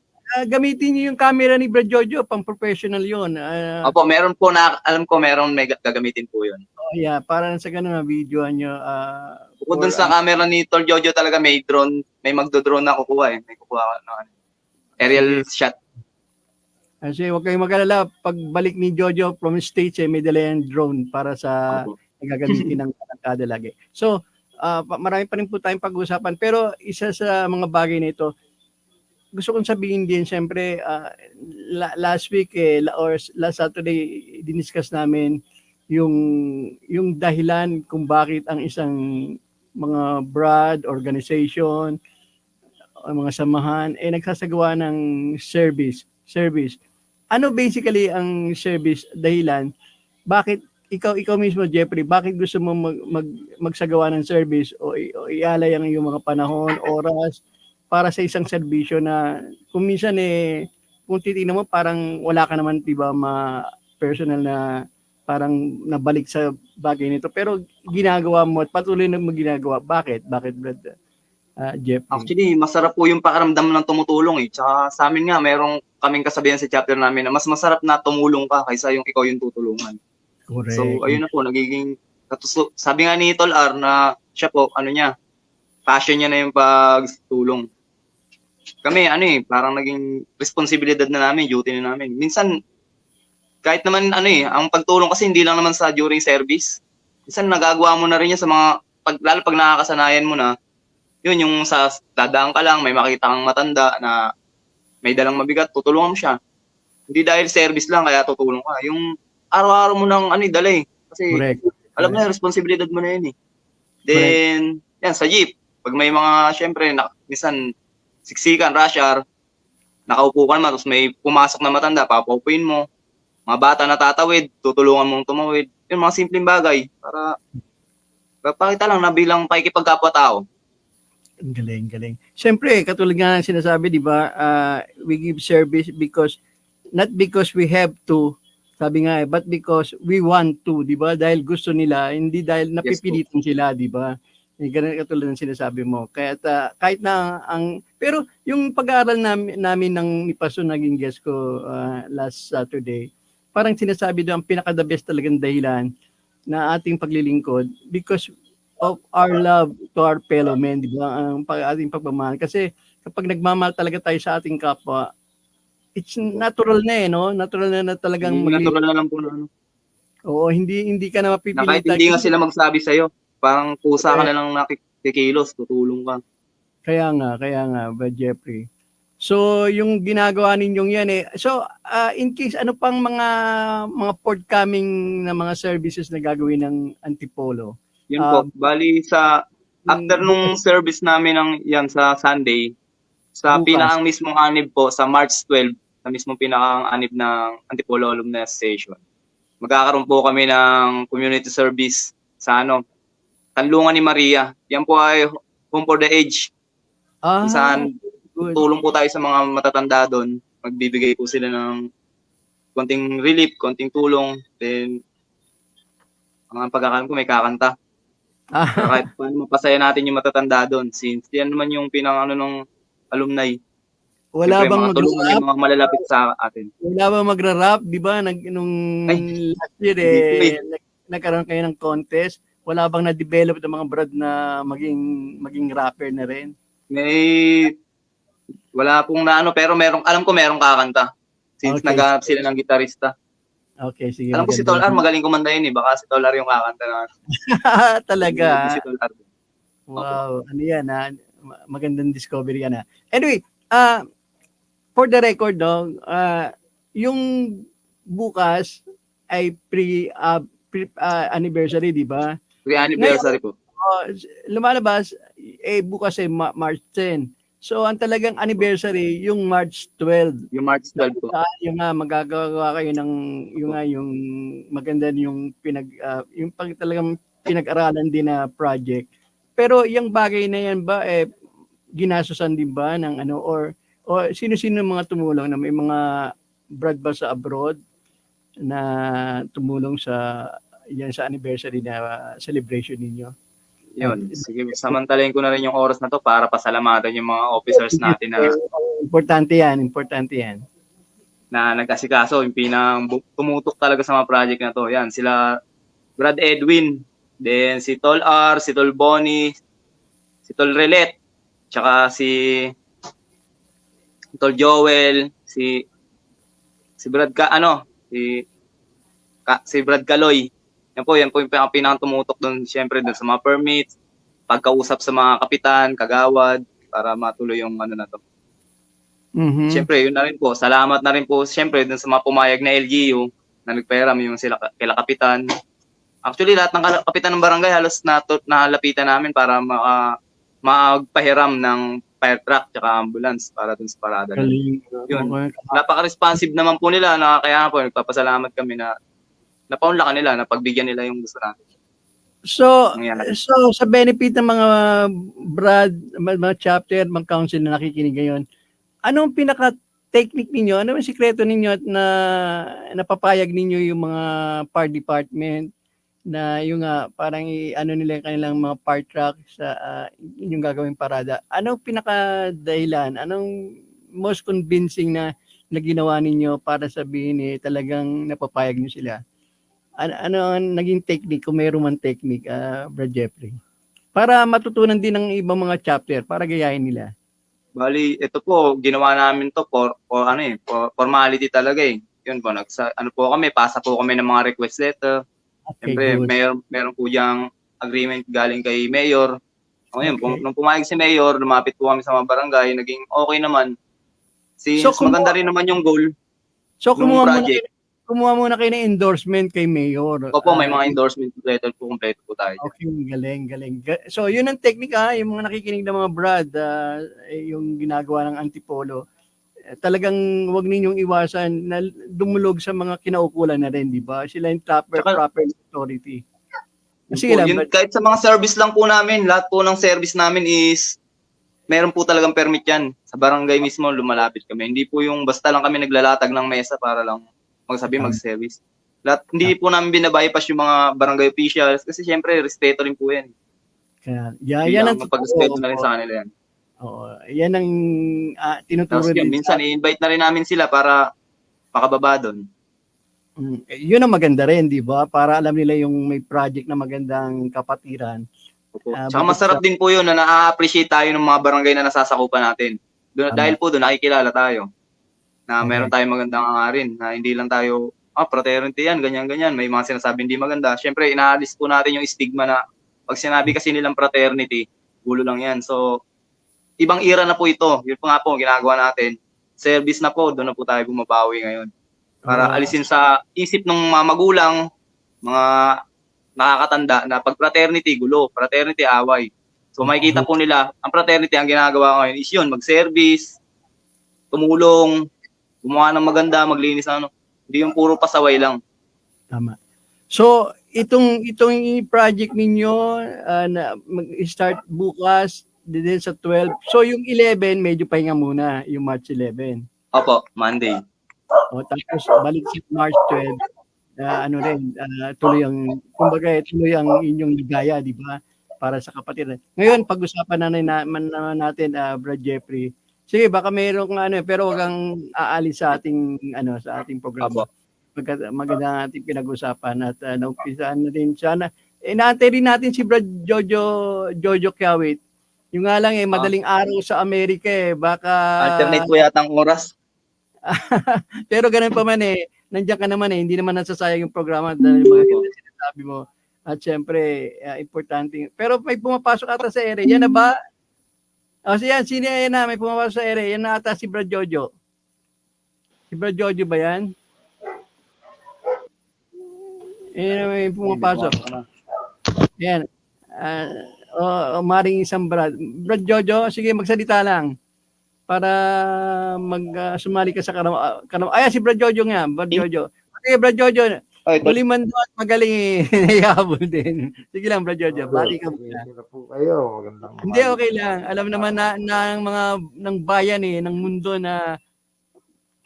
gamitin nyo yung camera ni Brad Jojo, pang professional yun. Opo, meron po na, alam ko meron may gagamitin po yun. Yeah, para sa ganun mabidyohan nyo. Bukod dun sa camera ni Tol Jojo talaga may drone, may magdo-drone na kukuha May kukuha na aerial shot. Kasi huwag kayong mag-alala, pagbalik ni Jojo from States, may dala yung drone para sa gagamitin ng Arangkada lagi. So, marami pa rin po tayong pag-usapan. Pero isa sa mga bagay na ito, gusto kong sabihin din, siyempre, last week, or last Saturday, diniscuss namin yung dahilan kung bakit ang isang mga brad, organization, mga samahan, nagsasagawa ng service. Ano basically ang service dahilan? Bakit ikaw mismo, Jeffrey, bakit gusto mo magsagawa ng service o ialay ang iyong mga panahon, oras para sa isang serbisyo na kung minsan kung titingnan mo parang wala ka naman, diba, personal na parang nabalik sa bagay nito, pero ginagawa mo at patuloy na mo ginagawa. Bakit, Brad Jeffrey? Actually, masarap po yung pakiramdam ng tumutulong Tsaka sa amin nga, merong kaming kasabihan sa chapter namin na mas masarap na tumulong ka kaysa yung ikaw yung tutulungan. Correct. So, ayun na po, nagiging, sabi nga ni Tol R na siya po, passion niya na yung pagtulong. Kami, parang naging responsibilidad na namin, duty na namin. Minsan, kahit naman, ang pagtulong kasi hindi lang naman sa during service. Minsan, nagagawa mo na rin yan sa mga, lalo pag nakakasanayan mo na, yun, yung sa dadaan ka lang, may makita kang matanda na may dalang mabigat, tutulungan mo siya. Hindi dahil service lang kaya tutulong ka. Yung araw-araw mo nang dala eh. Kasi Correct. alam mo na, responsibilidad mo na yun eh. Then, yan, sa jeep. Pag may mga, syempre, minsan, siksikan, rush hour, nakaupo ka naman, tapos may pumasok na matanda, papaupuin mo. Mga bata na tatawid, tutulungan mong tumawid. Yun, mga simpleng bagay. Para, pakita lang na bilang pakikipagkapwa-tao. Ang galing, galing. Siyempre, katulad nga ng sinasabi, di ba, we give service not because we have to, sabi nga but because we want to, di ba? Dahil gusto nila, hindi dahil napipilitan sila, di ba? Ganun katulad ng sinasabi mo. Kaya kahit na pero yung pag-aaral namin ng ni Paso, naging guest ko last Saturday, parang sinasabi doon ang pinaka-the best talagang dahilan na ating paglilingkod because of our love to our fellow men, di ba? Ang ating pagmamahal. Kasi kapag nagmamahal talaga tayo sa ating kapwa, it's natural na no? Natural na talagang Natural na lang po na Oo, hindi ka na na kahit mapipilitan. hindi nga sila magsabi sa'yo, parang kusa ka na lang nakikilos, tutulong ka. Kaya nga, Brad Jeffrey. So, yung ginagawa ninyong yan So, in case, ano pang mga forthcoming na mga services na gagawin ng Antipolo? Yun po, bali after nung service namin yan sa Sunday, sa Bukas. pinakang mismong anib po, sa March 12, sa mismong pinakang anib ng Antipolo Alumni Association, magkakaroon po kami ng community service sa Kanlungan ni Maria. Yan po ay Home for the Aged. Kung saan good. tulong po tayo sa mga matatanda doon. Magbibigay po sila ng konting relief, konting tulong. Then, ang pagkakalam ko may kakanta. Kahit paano mapasaya natin yung matatanda doon. Since yan naman yung ng alumni. Wala Siyempre, bang tulungan magra-rap? yung mga malalapit sa atin. Wala bang magra-rap? Di ba? Nung last year, nagkaroon kayo ng contest. Wala bang na-develop ng mga brad na maging rapper na rin? Wala pong pero alam ko merong kakanta. Since Okay. naghahanap sila ng gitarista. Okay, sige. Alam ko si Tol R, magaling kumanta yun eh. Baka si Tol R yung kakanta na. Talaga. Si Tol R. Wow, ano yan magandang discovery yan Anyway, for the record yung bukas ay anniversary, di ba? Pre-anniversary po. Lumalabas bukas ay March 10. So ang talagang anniversary yung March 12. Yung March 12 po. Yung magagawa kayo ng yung maganda yung talagang pinag-aralan din na project. Pero yung bagay na yan ba ginasusan din ba ng or sino-sino mga tumulong na may mga brad ba sa abroad na tumulong sa anniversary na celebration ninyo? Yun. Sige, samantalahin ko na rin yung oras na to para pasalamatan yung mga officers natin na Importante yan. Na nag-asikaso, yung tumutok talaga sa mga project na to. Yan, sila Brad Edwin, then si Tol R, si Tol Bonnie, si Tol Relet, tsaka si Tol Joel, si Brad si Brad Kaloy. Yan po yung pinakatumutok doon, syempre doon sa mga permits, pagkausap sa mga kapitan, kagawad, para matuloy yung na to. Mm-hmm. Syempre, yun na rin po. Salamat na rin po, syempre, doon sa mga pumayag na LGU na nagpahiram yung sila kila kapitan. Actually, lahat ng kapitan ng barangay halos nalapitan namin para magpahiram ng fire truck tsaka ambulance para dun sa parada. Yun. Napaka-responsive naman po nila, kaya po nagpapasalamat kami na napaunlakan nila, na pagbigyan nila yung gusto natin. So sa benefit ng mga brad, mga chapter, mga council na nakikinig ngayon, anong pinaka-technique ninyo? Ano ang sikreto ninyo at napapayag ninyo yung mga fire department na yung parang nila yung kanilang mga fire truck sa inyong gagawing parada? Anong pinaka-dahilan? Anong most convincing na ginawa ninyo para sabihin talagang napapayag nyo sila? Ano ang naging technique, kung mayroon man technique, Brad Jeffrey? Para matutunan din ng ibang mga chapter, para gayahin nila. Bali, ito po, ginawa namin to for formality talaga eh. Yun po, kami, pasa po kami ng mga request letter. Okay, Siyempre, meron po diyang agreement galing kay Mayor. Yun, nung pumayag si Mayor, lumapit po kami sa mga barangay, naging okay naman. Maganda rin naman yung goal. So, Yung project. kumuha muna kayo ng endorsement kay Mayor. Opo, may mga endorsement kompleto po tayo. Okay, galing. So, yun ang teknika, yung mga nakikinig ng mga Brad, yung ginagawa ng Antipolo. Talagang wag ninyong iwasan na dumulog sa mga kinaukulan na rin, di ba? Sila yung proper authority. Sige lang, Yun, kahit sa mga service lang po namin, lahat po ng service namin is meron po talagang permit yan. Sa barangay mismo, lumalapit kami. Hindi po yung basta lang kami naglalatag ng mesa para lang mag-service. Lahat, hindi po namin binabypass yung mga barangay officials kasi syempre, respeto rin po yan. Kaya, yan ang mapag-respeto na rin sa kanila yan. Oo, yan ang tinuturo Tapos din. minsan, i-invite na rin namin sila para makababa doon. Yun ang maganda rin, di ba? Para alam nila yung may project na magandang kapatiran. Tsaka masarap din po yun na na-appreciate tayo ng mga barangay na nasasakupan natin. Dahil po doon, nakikilala tayo. Na meron tayong magandang hangarin. Na hindi lang tayo, fraternity yan, ganyan-ganyan. May mga sinasabi hindi maganda. Siyempre, inaalis po natin yung stigma na pag sinabi kasi nilang fraternity, gulo lang yan. So, ibang era na po ito. Yun po nga po, ginagawa natin. Service na po, doon na po tayo bumabawi ngayon. Para alisin sa isip ng mga magulang, mga nakakatanda na pag fraternity, gulo. Fraternity, away. So makikita po nila, ang fraternity, ang ginagawa ngayon is yun, mag-service, tumulong, gumawa ng maganda, maglinis ng ano. Hindi yung puro pasaway lang. Tama. So, itong project ninyo na mag-start bukas din sa 12. So, yung 11, medyo pahinga muna, yung March 11. Opo, Monday. Tapos, balik sa March 12. Tuloy ang inyong ligaya, di ba? Para sa kapatid. Ngayon, pag-usapan natin, Brad Jeffrey. Sige, baka mayroong pero wag kang aalis sa ating programa. Maganda ating pinag-usapan at naumpisaan na din sana. Inaantay rin natin si Brad Jojo Kiawit. Yung nga lang madaling araw sa Amerika baka alternate po yata ang oras. Pero ganun pa man nandiyan ka naman hindi naman nasasayang yung programa dahil maganda sinasabi mo. At syempre, importante. Pero may pumapasok ata sa ere. Yan na ba? Sino yan na? May pumapasok sa ere. Yan na ata si Brad Jojo. Si Brad Jojo ba yan? Yan na may pumapasok. Yan. Maring isang Brad. Brad Jojo, sige magsalita lang. Para sumali ka sa ayan si Brad Jojo nga. Brad Jojo. Sige Brad Jojo. Buliman doon, magaling naihabol din. Sige lang, Brad Jojo. Bati ka muna. Hindi, okay lang. Alam naman ng bayan ng mundo na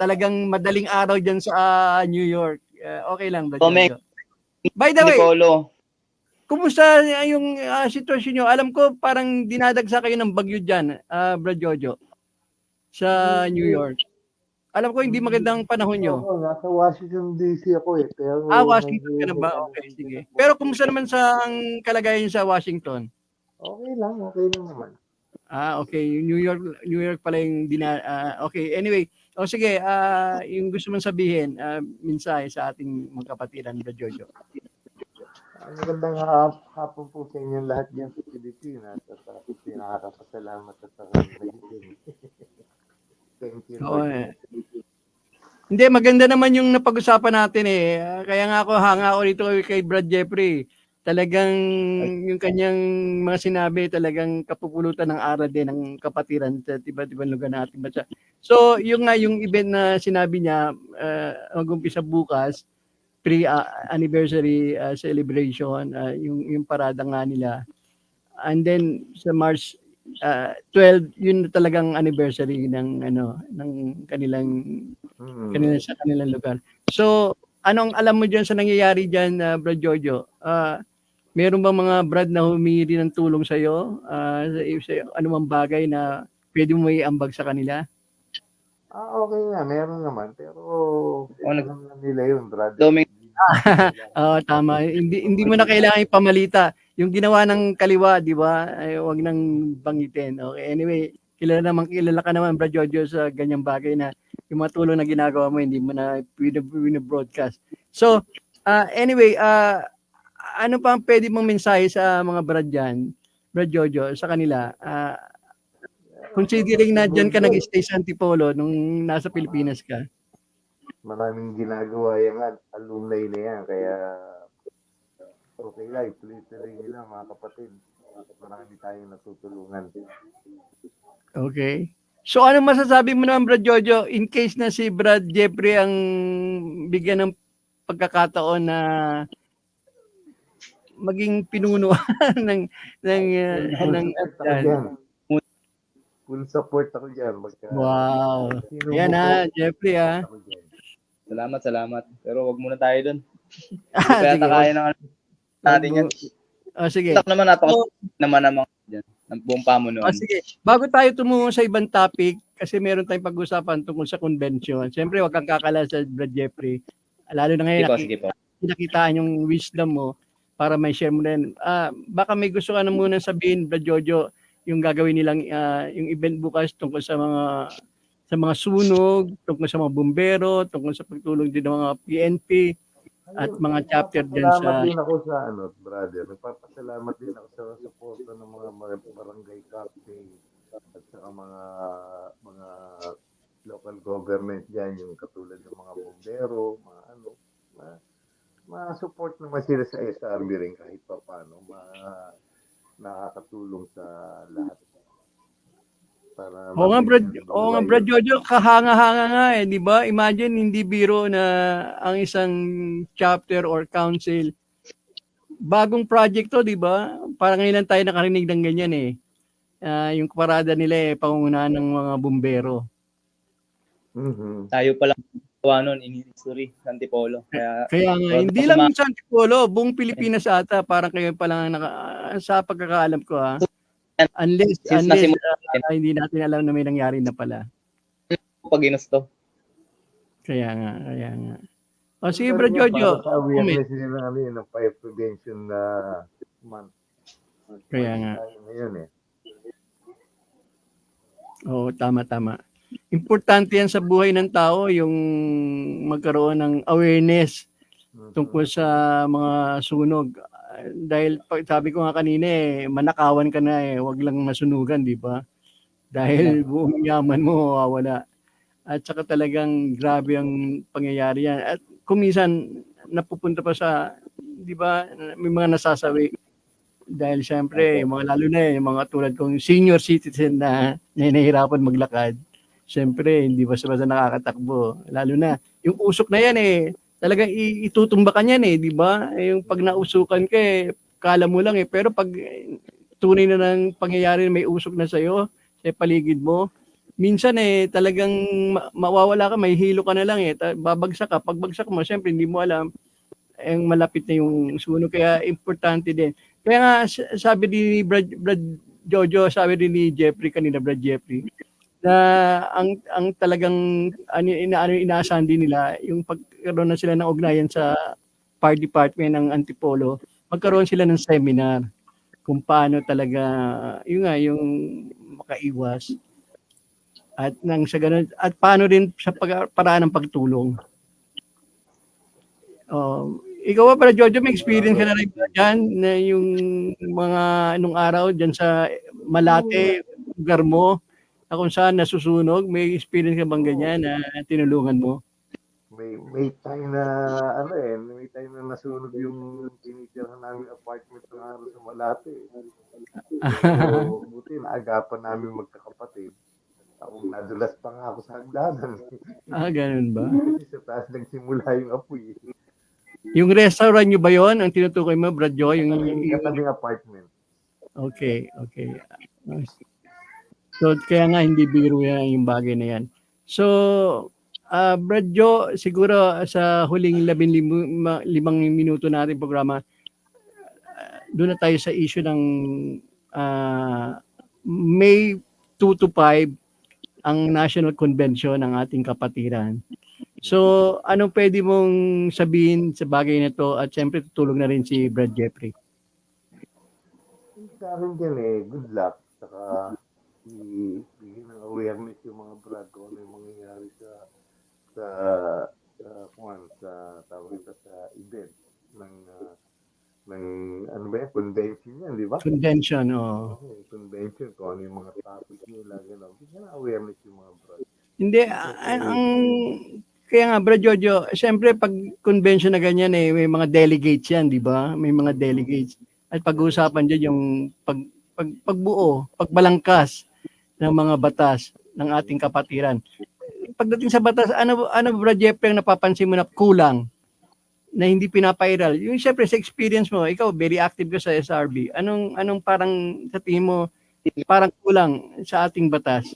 talagang madaling araw dyan sa New York. Okay lang, Brad Jojo. By the way, kumusta yung sitwasyon nyo? Alam ko parang dinadagsa kayo ng bagyo dyan, Brad Jojo, sa New York. Alam ko hindi magandang panahon nyo. Oo, nasa Washington DC ako Pero, Washington ka na ba? Okay, sige. Pero kumusta naman sa kalagayan sa Washington? Okay naman. Okay. New York pala yung okay, anyway. Sige, yung gusto mong sabihin, mensahe sa ating mga kapatiran, Brad Jojo. Magandang hapon po sa inyo lahat dyan sa Pilipinas. At nakakapasalamat at nagiging. Thank you. Hindi, maganda naman yung napag-usapan natin Kaya nga ako hanga ako dito kay Brad Jeffrey. Talagang yung kanyang mga sinabi, talagang kapupulutan ng aral din ng kapatiran sa iba't-ibang lugar na ating bansa. So, yung event na sinabi niya, mag-umpisa bukas, pre-anniversary celebration, yung parada nga nila. And then sa March 12, yun talagang anniversary ng kanilang sa kanilang lugar. So, anong alam mo diyan sa nangyayari diyan, Brad Jojo? Meron ba mga Brad na humingi ng tulong sa iyo? Sa anumang bagay na pwede mo iambag sa kanila? Okay nga, meron naman. Pero alam na nila yun, Brad. Tama. Hindi mo na kailangan ipamalita. Yung ginawa ng kaliwa, di ba? Huwag nang bangitin. Okay, anyway, kilala ka naman, Brad Jojo, sa ganyang bagay na yung mga tulong na ginagawa mo, hindi mo na broadcast. So, anyway, ano pa ang pwede mong mensahe sa mga Brad dyan, Brad Jojo, sa kanila? Considering na dyan ka nag-stay sa Antipolo nung nasa Pilipinas ka. maraming ginagawa yung alumni na yan. Kaya okay lang, ituloy-tuloy nila mga kapatid. Marami tayong natutulungan. Okay. So ano masasabi mo naman, Brad Jojo, in case na si Brad Jeffrey ang bigyan ng pagkakataon na maging pinuno ng ng Full support ako dyan. Full support ako dyan. wow. Sino Yan mo po, Jeffrey ako dyan. Salamat. Pero wag muna tayo doon. Hindi Ah, kaya sige, kaya ng natin yan. sige. Tak naman naman ng mga dyan. Ng buong pamunuan. Sige. Bago tayo tumungo sa ibang topic, kasi meron tayong pag-usapan tungkol sa convention. Siyempre, wag kang kakala sa Brad Jeffrey. Lalo na ngayon, Sige po. nakitaan yung wisdom mo para may share mo rin. Baka may gusto ka na muna sabihin, Brad Jojo, yung gagawin nilang yung event bukas tungkol sa mga sunog, tungkol sa mga bumbero, tungkol sa pagtulong din ng mga PNP at mga chapter din Nagpapasalamat sa... din ako sa brother. Nagpapasalamat din ako sa suporta ng mga barangay captain at sa mga local government dyan, yung katulad ng mga bombero, ma-support naman sila sa SRB rin kahit pa paano, nakakatulong sa lahat. Para Oo nga, Brad Jojo, kahanga-hanga nga di ba? Imagine, hindi biro na ang isang chapter or council. Bagong project to, di ba? Parang ngayon lang tayo nakarinig ng ganyan yung parada nila pangungunahan ng mga bumbero. Mm-hmm. Tayo pa lang noon in history sa Antipolo. Kaya nga, hindi lang sa Antipolo, buong Pilipinas ata, parang kayo pa lang sa pagkakaalam ko Unless hindi natin alam na may nangyari na pala. Pag ginusto. Kaya nga. O sige, Brad Jojo. Para sa awareness nila ng fire prevention month. Kaya nga. Ngayon Oo, tama. Importante yan sa buhay ng tao, yung magkaroon ng awareness tungkol sa mga sunog. Dahil sabi ko nga kanina manakawan ka na wag lang masunugan, di ba? Dahil buong yaman mo mawawala. At saka talagang grabe ang pangyayari yan. At kuminsan napupunta pa sa, di ba, may mga nasasawi. Dahil syempre, yung mga lalo na yung mga tulad kong senior citizen na nahihirapan maglakad. Syempre, hindi basta-basta nakakatakbo. Lalo na, yung usok na yan talagang itutumba ka niyan di ba? Yung pag nausukan ka kala mo lang pero pag tunay na ng pangyayari may usok na sa'yo, sa paligid mo, minsan talagang mawawala ka, may hilo ka na lang babagsak ka. Pagbagsak mo, syempre hindi mo alam malapit na yung sunog. Kaya importante din. Kaya nga sabi ni Brad Jojo, sabi din ni Jeffrey kanina, Brad Jeffrey, na ang talagang inaasahan din nila yung pagkaroon na sila ng ugnayan sa fire department ng Antipolo, magkaroon sila ng seminar kung paano talaga yung makaiwas at nang sa ganun at paano din sa paraan ng pagtulong. Ikaw ba para Jojo, may experience ka na rin dyan na yung mga nung araw dyan sa Malate, lugar mo, na kung saan nasusunog, may experience ka bang ganyan na tinulungan mo? May time na may time na nasunog yung tinitirahan namin apartment ng araw sa Malate. So, buti naagapan namin magkakapatid. Ako nadulas pa nga ako sa hagdanan. Ganun ba? Kasi sa taas nagsimula yung apoy. Yung restaurant nyo ba yon ang tinutukoy mo, Brad Joy? Yung katabing apartment. Okay. So, kaya nga hindi biro yan yung bagay na yan. So, Brad Jo, siguro sa huling 15 minuto natin programa, doon na tayo sa issue ng May 2 to 5 ang National Convention ng ating kapatiran. So, anong pwede mong sabihin sa bagay na to at siyempre tutulong na rin si Brad Jeffrey? Sa akin dyan good luck. Saka bigyan ng awareness yung mga brad kung ano yung mangyayari sa event ng convention yan, di ba? Convention, Convention, kung ano yung mga topic nila, gano'n. Bigyan ng awareness yung mga brad. Hindi, Kaya nga, Bro Jojo, siyempre pag convention na ganyan may mga delegates yan, di ba? May mga delegates. At pag-uusapan dyan yung pagbuo, pagbalangkas ng mga batas ng ating kapatiran. Pagdating sa batas, ano Bro Jeffrey ang napapansin mo na kulang na hindi pinapairal? Yung siyempre sa experience mo, ikaw very active ka sa SRB. Anong parang sa tingin mo parang kulang sa ating batas?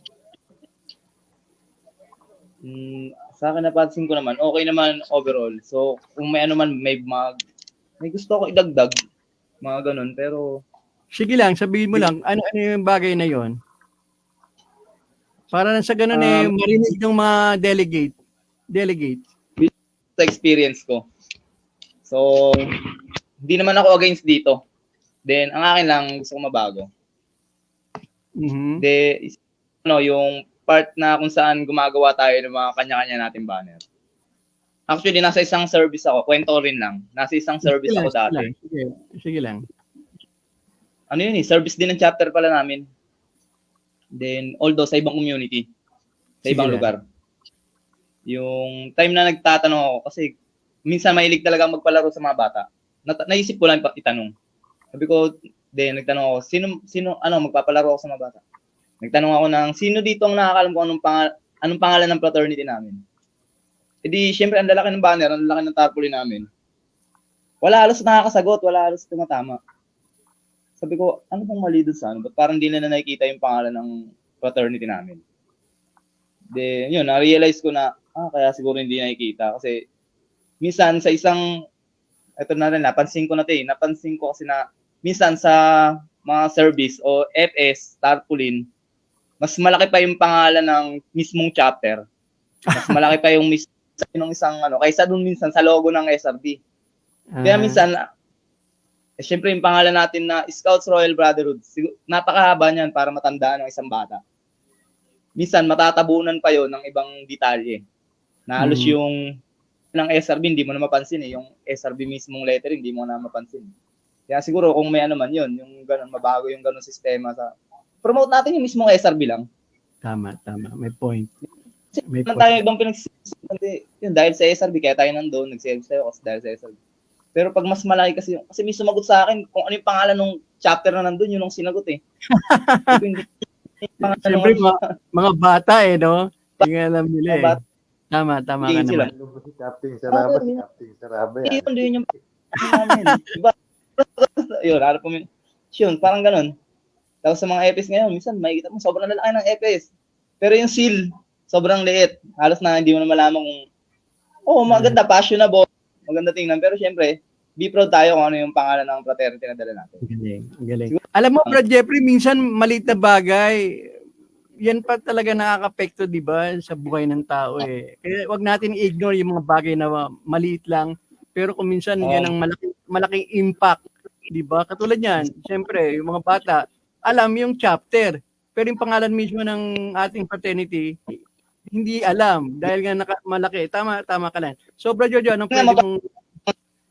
Sa akin napansin ko naman, okay naman overall. So, kung may ano man, may gusto ko idagdag, mga ganun. Pero, Sige lang, sabihin mo lang, ano yung bagay na yon? Para lang sa ganun marinig ng mga delegate. sa experience ko. So, hindi naman ako against dito. Then, ang akin lang, gusto ko mabago. Mhm. Yung part na kung saan gumagawa tayo ng mga kanya-kanya nating banner. Actually, nasa isang service ako. Kwento rin lang. Nasa isang service ako dati. Sige lang. Ano yun service din ng chapter pala namin. Then, although sa ibang community, sa ibang lugar. Yung time na nagtatanong ako, kasi minsan mahilig talaga magpalaro sa mga bata. Naisip ko lang itanong. Sabi ko, nagtanong ako, sino magpapalaro ako sa mga bata? Nagtanong ako ng, sino dito ang nakakalam kung anong pangalan ng fraternity namin? E di, syempre, ang lalaki ng banner, ang lalaki ng tarpaulin namin. Wala halos nakakasagot, wala halos tumatama. Sabi ko, ano pong mali doon sa ano? Ba't parang di na nakikita yung pangalan ng fraternity namin? Then, yun, na-realize ko na, kaya siguro hindi nakikita. Kasi, minsan sa isang, ito na rin, napansin ko kasi na, minsan sa mga service o FS, tarpaulin, mas malaki pa yung pangalan ng mismong chapter. Mas malaki pa yung isang kaysa doon minsan sa logo ng SRB. Kaya minsan, syempre yung pangalan natin na Scouts Royal Brotherhood, napakahaba niyan para matandaan ng isang bata. Minsan matatabunan pa yon ng ibang detalye. Na halos yung ng SRB hindi mo na mapansin yung SRB mismong lettering hindi mo na mapansin. Kaya siguro kung may ano man yon, yung ganun mabago yung ganun sistema sa promote natin yung mismong SRB lang. Tama. May point. May tayo ibang pinagsisimula yun dahil sa SRB kaya tayo nandoon nag-service tayo kasi dahil sa SRB. Pero pag mas malaki kasi may sumagot sa akin kung ano yung pangalan ng chapter na nandun, yun ang sinagot Siyempre, mga bata no? Hindi nga alam nila Tama ka naman. Si Captain Saraba, Yun yung namin. Diba? Yun, harap ko yun, parang ganun. Tapos sa mga EPS ngayon, minsan makikita mo, sobrang lalaki ng EPS. Pero yung seal, sobrang liit. Halos na hindi mo na malaman kung, maganda, fashionable, maganda tingnan. Pero syempre, be proud tayo kung ano yung pangalan ng fraternity na dala natin. Galing. Alam mo, Brad Jeffrey, minsan maliit na bagay, yan pa talaga nakaka-apekto, di ba, sa buhay ng tao Kaya wag natin i-ignore yung mga bagay na maliit lang. Pero kung minsan yan ang malaking impact, di ba? Katulad yan, syempre, yung mga bata, alam yung chapter. Pero yung pangalan mismo ng ating fraternity, hindi alam. Dahil nga malaki. Tama ka lang. So, Brad Jojo, anong pwede mong...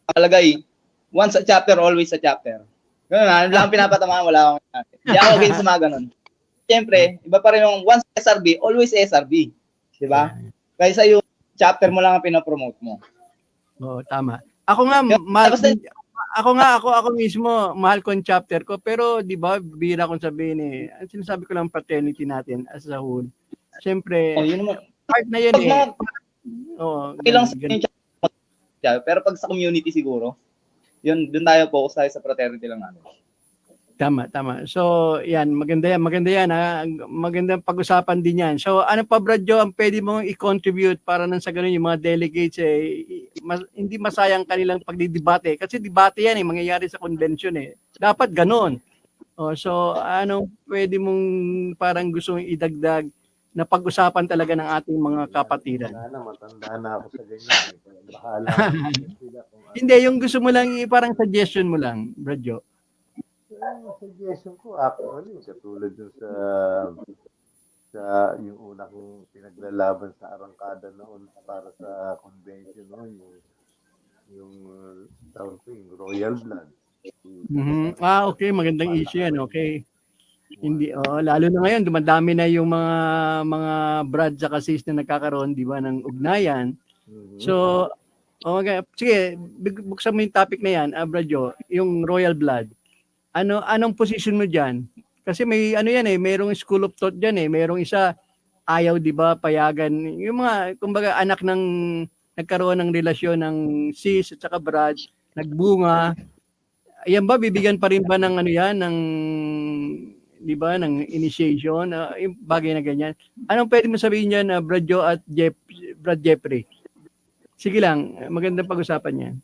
Kalagay, once a chapter, always a chapter. Ganun na, lang pinapatamaan, wala akong hindi ako against sa mga ganun. Siyempre, iba pa rin yung once SRB, always SRB. Di ba? Kaysa yung chapter mo lang ang pinapromote mo. Oo, tama. Ako mismo, mahal ko yung chapter ko. Pero, di ba, bira kong sabihin ang sinasabi ko lang fraternity natin as a whole. Siyempre, yun naman. part na yun Ilang pero pag sa community siguro, yun, dun tayo focus tayo sa fraternity lang natin. Tama. So, yan, maganda yan. Magandang pag-usapan din yan. So, ano pa, Brad Jo, ang pwede mong i-contribute para nang sa ganun yung mga delegates, hindi masayang kanilang pagdidebate. Kasi debate yan, mangyayari sa convention Dapat ganun. So, anong pwede mong parang gusto mong idagdag na pag-usapan talaga ng ating mga kapatiran? Matanda na ako sa ganyan. Bahala. Hindi, yung gusto mo lang, parang suggestion mo lang, Brad Jo. Suggestion ko actually katulad dun sa yung una kong pinaglalaban sa arangkada noon para sa convention yung Royal Blood. Okay, magandang issue yan. Okay. Hindi lalo na ngayon dumadami na yung mga brad sa sis na nagkakaroon, di ba, ng ugnayan Mhm. So, okay, sige, buksan mo yung topic na yan, Bradjo, yung royal blood. Anong position mo diyan? Kasi may ano yan merong school of thought diyan merong isa ayaw 'di ba payagan yung mga kumbaga anak ng nagkaroon ng relasyon ng sis at saka Brad, nagbunga. Ayan ba bibigyan pa rin ba ng ano yan ng 'di ba ng initiation yung bagay na ganyan. Anong pwede mo sabihin niyan Bradjo at Brad Jeffrey? Sige lang, magandang pag-usapan 'yan.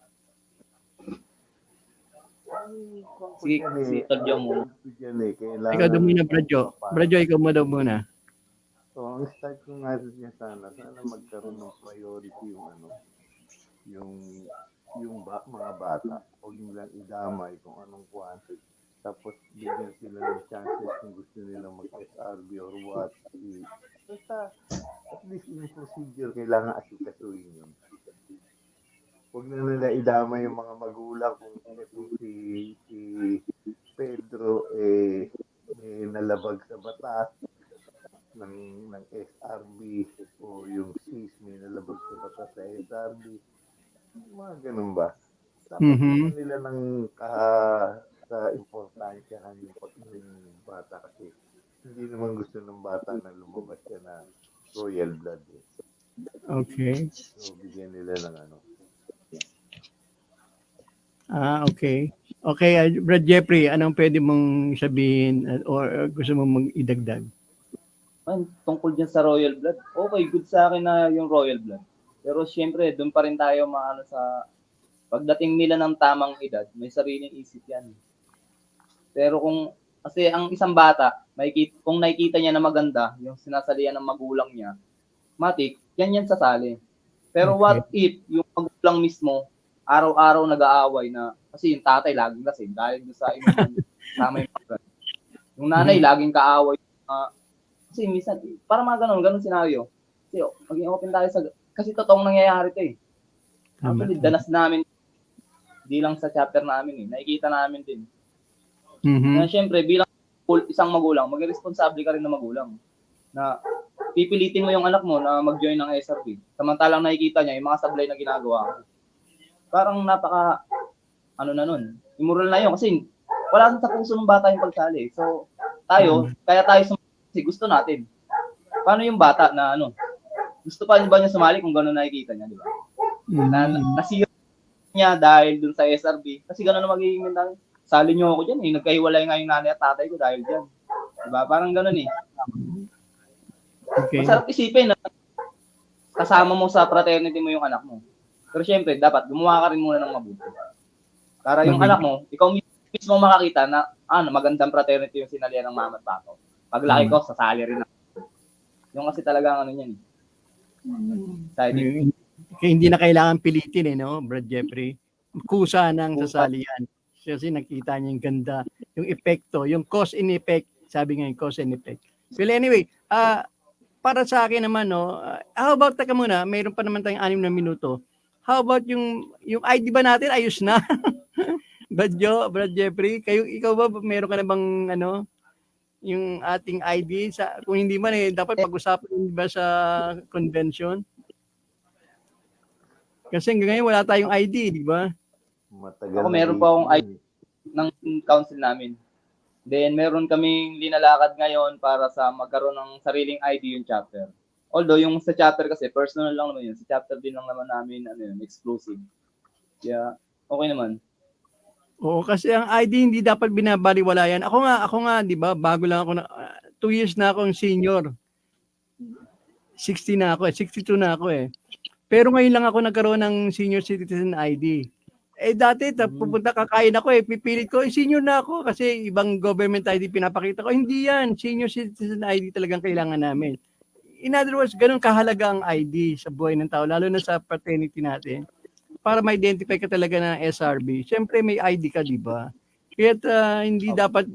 Sige, si Todyo muna. Ikaw daw muna, Bradjo. Bradjo, ikaw mo daw muna. So, ang start ko nga niya sana magkaroon ng priority yung mga bata. Huwag nilang idamay kung anong kuwan. Tapos, bigyan sila ng chances kung gusto nilang mag-SRB or what. Basta, at least yung procedure, kailangan asikasuhin yun. Huwag na nila idama yung mga magulang kung si Pedro may nalabag sa batas ng SRB o yung sis may nalabag sa batas sa SRB. Mga ganun ba? Dapat nila ng sa importansyahan yung bata kasi hindi naman gusto ng bata na lumabas siya na royal blood. Okay. So, bigyan nila ng ano. Okay. Okay, Brad Jeffrey, anong pwede mong sabihin or gusto mong idagdag? Man, tungkol dyan sa royal blood, okay, good sa akin na yung royal blood. Pero syempre, doon pa rin tayo maano sa pagdating nila ng tamang edad, may sariling isip yan. Pero kasi ang isang bata, kung nakikita niya na maganda, yung sinasalihan ng magulang niya, matik, yan sasali. Pero what if yung magulang mismo, araw-araw nag-aaway na, kasi yung tatay laging lasing dahil sa tama yung pagkat. Yung nanay laging kaaway. Kasi minsan, para mga ganun senaryo. Kasi maging open tayo kasi totoong nangyayari ito eh. Actually, danas namin, di lang sa chapter namin nakikita namin din. Na syempre, bilang isang magulang, maging responsable ka rin na magulang. Na pipilitin mo yung anak mo na mag-join ng SRB. Samantalang nakikita niya yung mga sablay na ginagawa. Parang napaka, immoral na yun. Kasi wala sa puso ng bata yung pagsali. So, kaya tayo kasi gusto natin. Paano yung bata na gusto pa ba niya sumali kung gano'n nakikita niya, di ba? Nasira niya dahil dun sa SRB. Kasi gano'n na magiging mental. Sali niyo ako dyan nagkahiwalay nga yung nanay at tatay ko dahil dyan. Diba? Parang gano'n Okay. Masarap isipin na kasama mo sa fraternity mo yung anak mo. Pero syempre, dapat gumawa ka rin muna ng mabuti. Para yung anak mo, ikaw mismo makakita na magandang fraternity yung sinalihan ng mama at papa. Paglaki ko, sasali rin ako. Yung kasi talaga yan. Kaya hindi na kailangan pilitin no, Brad Jeffrey? Kusa ng sasalihan. Kasi nakita niya yung ganda, yung epekto, yung cause and effect. Sabi nga yung cause and effect. Well, anyway, para sa akin naman, how about, taka muna, mayroon pa naman tayong 6 na minuto. How about yung ID ba natin, ayos na? Brad Jeffrey, ikaw ba, meron ka na bang, yung ating ID? Kung hindi man, dapat pag-usapan ba sa convention? Kasi hanggang ngayon, wala tayong ID, di ba? Ako meron pa akong ID ng council namin. Then, meron kaming linalakad ngayon para sa magkaroon ng sariling ID yung chapter. Although, yung sa chapter kasi, personal lang naman yun. Sa chapter din lang naman namin, exclusive. Kaya, okay naman. Oo, kasi ang ID hindi dapat binabaliwalayan. Ako nga, di ba, bago lang ako 2 years na akong senior. 60 na ako 62 na ako Pero ngayon lang ako nagkaroon ng senior citizen ID. Dati, pupunta kakain ako pipilit ko, senior na ako kasi ibang government ID pinapakita ko. Hindi yan, senior citizen ID talagang kailangan namin. In other words, ganun kahalaga ang ID sa buhay ng tao, lalo na sa fraternity natin. Para ma-identify ka talaga ng SRB. Siyempre may ID ka, di ba? Kaya hindi dapat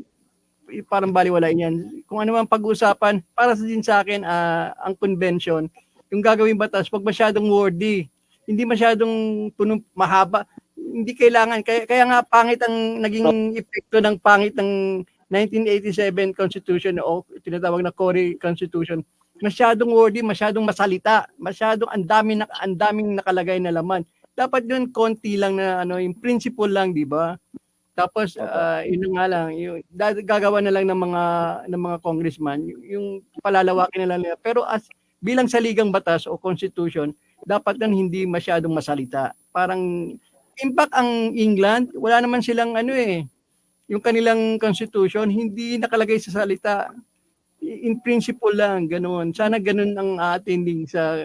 parang baliwalain yan. Kung ano man pag-usapan, para din sa akin, ang convention, yung gagawing batas, wag masyadong wordy. Hindi masyadong mahaba. Hindi kailangan. Kaya nga pangit ang naging epekto ng pangit ng 1987 Constitution o tinatawag na Cory Constitution. masyadong wordy, masyadong masalita, masyadong ang daming nakalagay na laman. Dapat yun konti lang na yung principle lang, di ba? Tapos yun nga lang, yung gagawa na lang ng mga congressman, yung palalawakin na lang nila. Pero bilang saligang batas o constitution, dapat lang hindi masyadong masalita. Parang impact ang England, wala naman silang yung kanilang constitution hindi nakalagay sa salita. In principle lang, ganoon. Sana ganoon ang atin din sa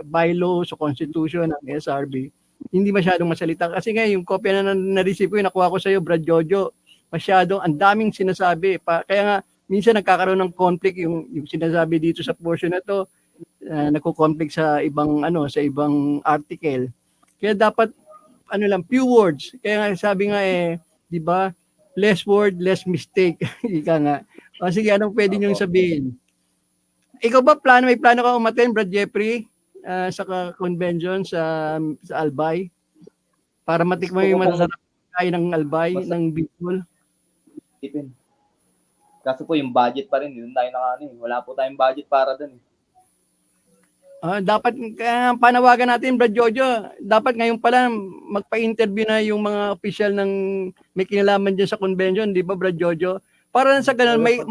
bylaws o constitution ng SRB. Hindi masyadong masalita. Kasi nga, yung kopya na na-receive ko, nakuha ko sa iyo, Brad Jojo, masyadong, ang daming sinasabi. Kaya nga, minsan nagkakaroon ng conflict yung sinasabi dito sa portion na to, nagko-conflict sa ibang, sa ibang article. Kaya dapat, few words. Kaya nga, sabi nga di ba, less word, less mistake. Ika nga. O sige, anong pwede niyong sabihin? Ikaw ba, may plano ka umaten, Brad Jeffrey? Sa convention sa Albay para matikman yung masasarap kain ng Albay ng Bicol. Tipin. Kaso po yung budget pa rin, yun tayo wala po tayong budget para doon. Dapat panawagan natin, Brad Jojo, dapat ngayon pala magpa-interview na yung mga official ng may kinalaman diyan sa convention, di ba, Brad Jojo? Para sa ganun may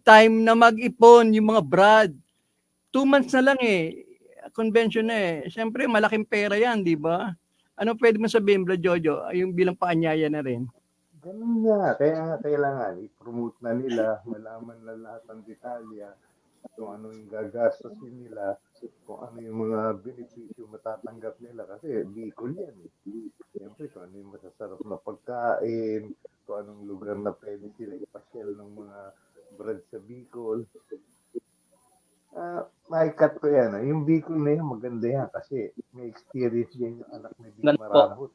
time na mag-ipon yung mga Brad. 2 months na lang convention na Siyempre, malaking pera yan, di ba? Ano pwede mo sabihin, Brad Jojo? Yung bilang paanyaya na rin. Ganun nga. Kaya nga kailangan i-promote na nila, malaman na lahat ng detalya, kung ano yung gagastosin nila, kung ano yung mga benepisyo matatanggap nila. Kasi Bicol yan. Siyempre, kung ano yung masasarap na pagkain, kung anong lugar na pwede sila ipasyal ng mga Brad sa Bicol. Maikat ko yan. Yung Bicol na yan, maganda yan kasi may experience yan yung anak ni Bicol Marabot.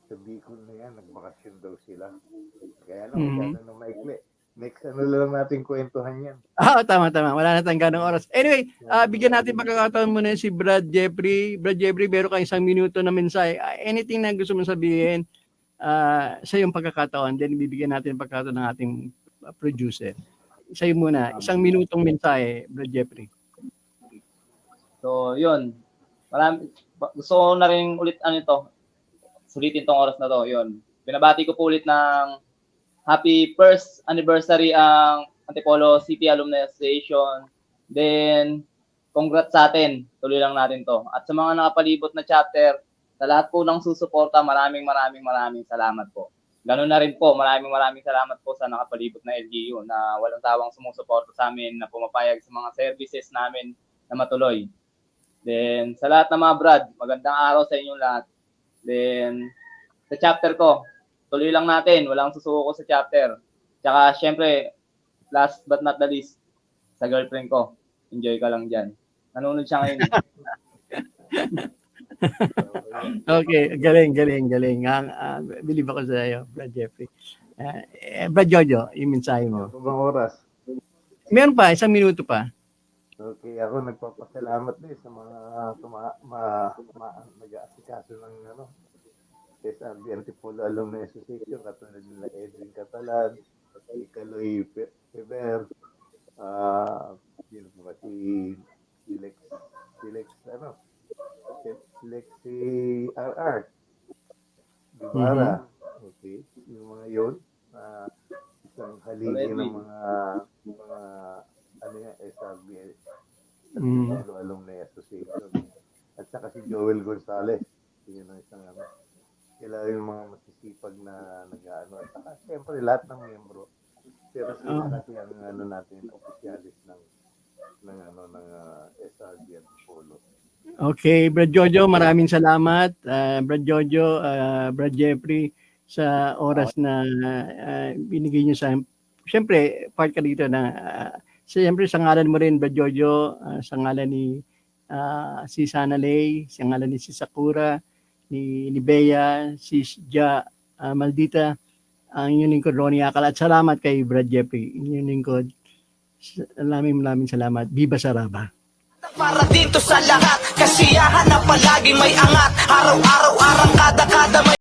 Sa Bicol na yan, nagbakasyon daw sila. Kaya lang, na maikli. Next, lang natin kwentuhan yan. Tama. Wala na tayong ganong oras. Anyway, bigyan natin pagkakataon muna si Brad Jeffrey. Brad Jeffrey, meron kang 1 minuto na mensahe. Anything na gusto mong sabihin sa iyong pagkakataon, then bibigyan natin pagkakataon ng ating producer. Sa'yo muna, 1 minutong mensahe, Brad Jeffrey. So, yun. Gusto ko na rin ulit sulitin tong oras na to. Yun. Binabati ko po ulit ng happy 1st anniversary ang Antipolo City Alumni Association. Then, congrats sa atin. Tuloy lang natin to. At sa mga nakapalibot na chapter, sa lahat po ng susuporta, maraming salamat po. Ganun na rin po, maraming salamat po sa nakapalibot na LGU na walang tawang sumusuporta sa amin, na pumapayag sa mga services namin na matuloy. Then, sa lahat ng mga Brad, magandang araw sa inyong lahat. Then, sa chapter ko, tuloy lang natin, walang susuko sa chapter. Tsaka, syempre, last but not the least, sa girlfriend ko, enjoy ka lang dyan. Nanonood siya ngayon. Okay, galing. Believe ako sa iyo, Brad Jeffrey. Brad Jojo, yung mensahe mo. Ano bang oras? Meron pa, 1 minuto pa. Okay, ako nagpapasalamat din sa mga nag-aasikaso ng SRB Antipolo Alumni Association, katulad nila Edwin Catalan, si Kaloy Peber, si RR, Guevara, okay, yung mga yun, isang haligi ng mga SRB Antipolo Alumni Association, at saka si Joel Gonzalez, yun ang isang kailangan yung mga masisipag na nag-ano, at saka siyempre lahat ng miyembro, pero sila kasi ang natin, officialis ng SRB Antipolo. Okay, Brad Jojo, maraming salamat. Brad Jojo, Brad Jeffrey, sa oras na binigay niyo sa... Siyempre, part ka dito na... Siyempre, sa ngalan mo rin, Brad Jojo, sa ngalan ni si Sanalay, sa ngalan ni si Sakura, ni Bea, si Ja Maldita, ang inyong lingkod, Ronnie Akal. At salamat kay Brad Jeffrey, inyong lingkod. Maraming salamat. Viva Saraba. Para dito sa lahat, kasiyahan na palagi may angat. Araw-araw, arangkada, kada may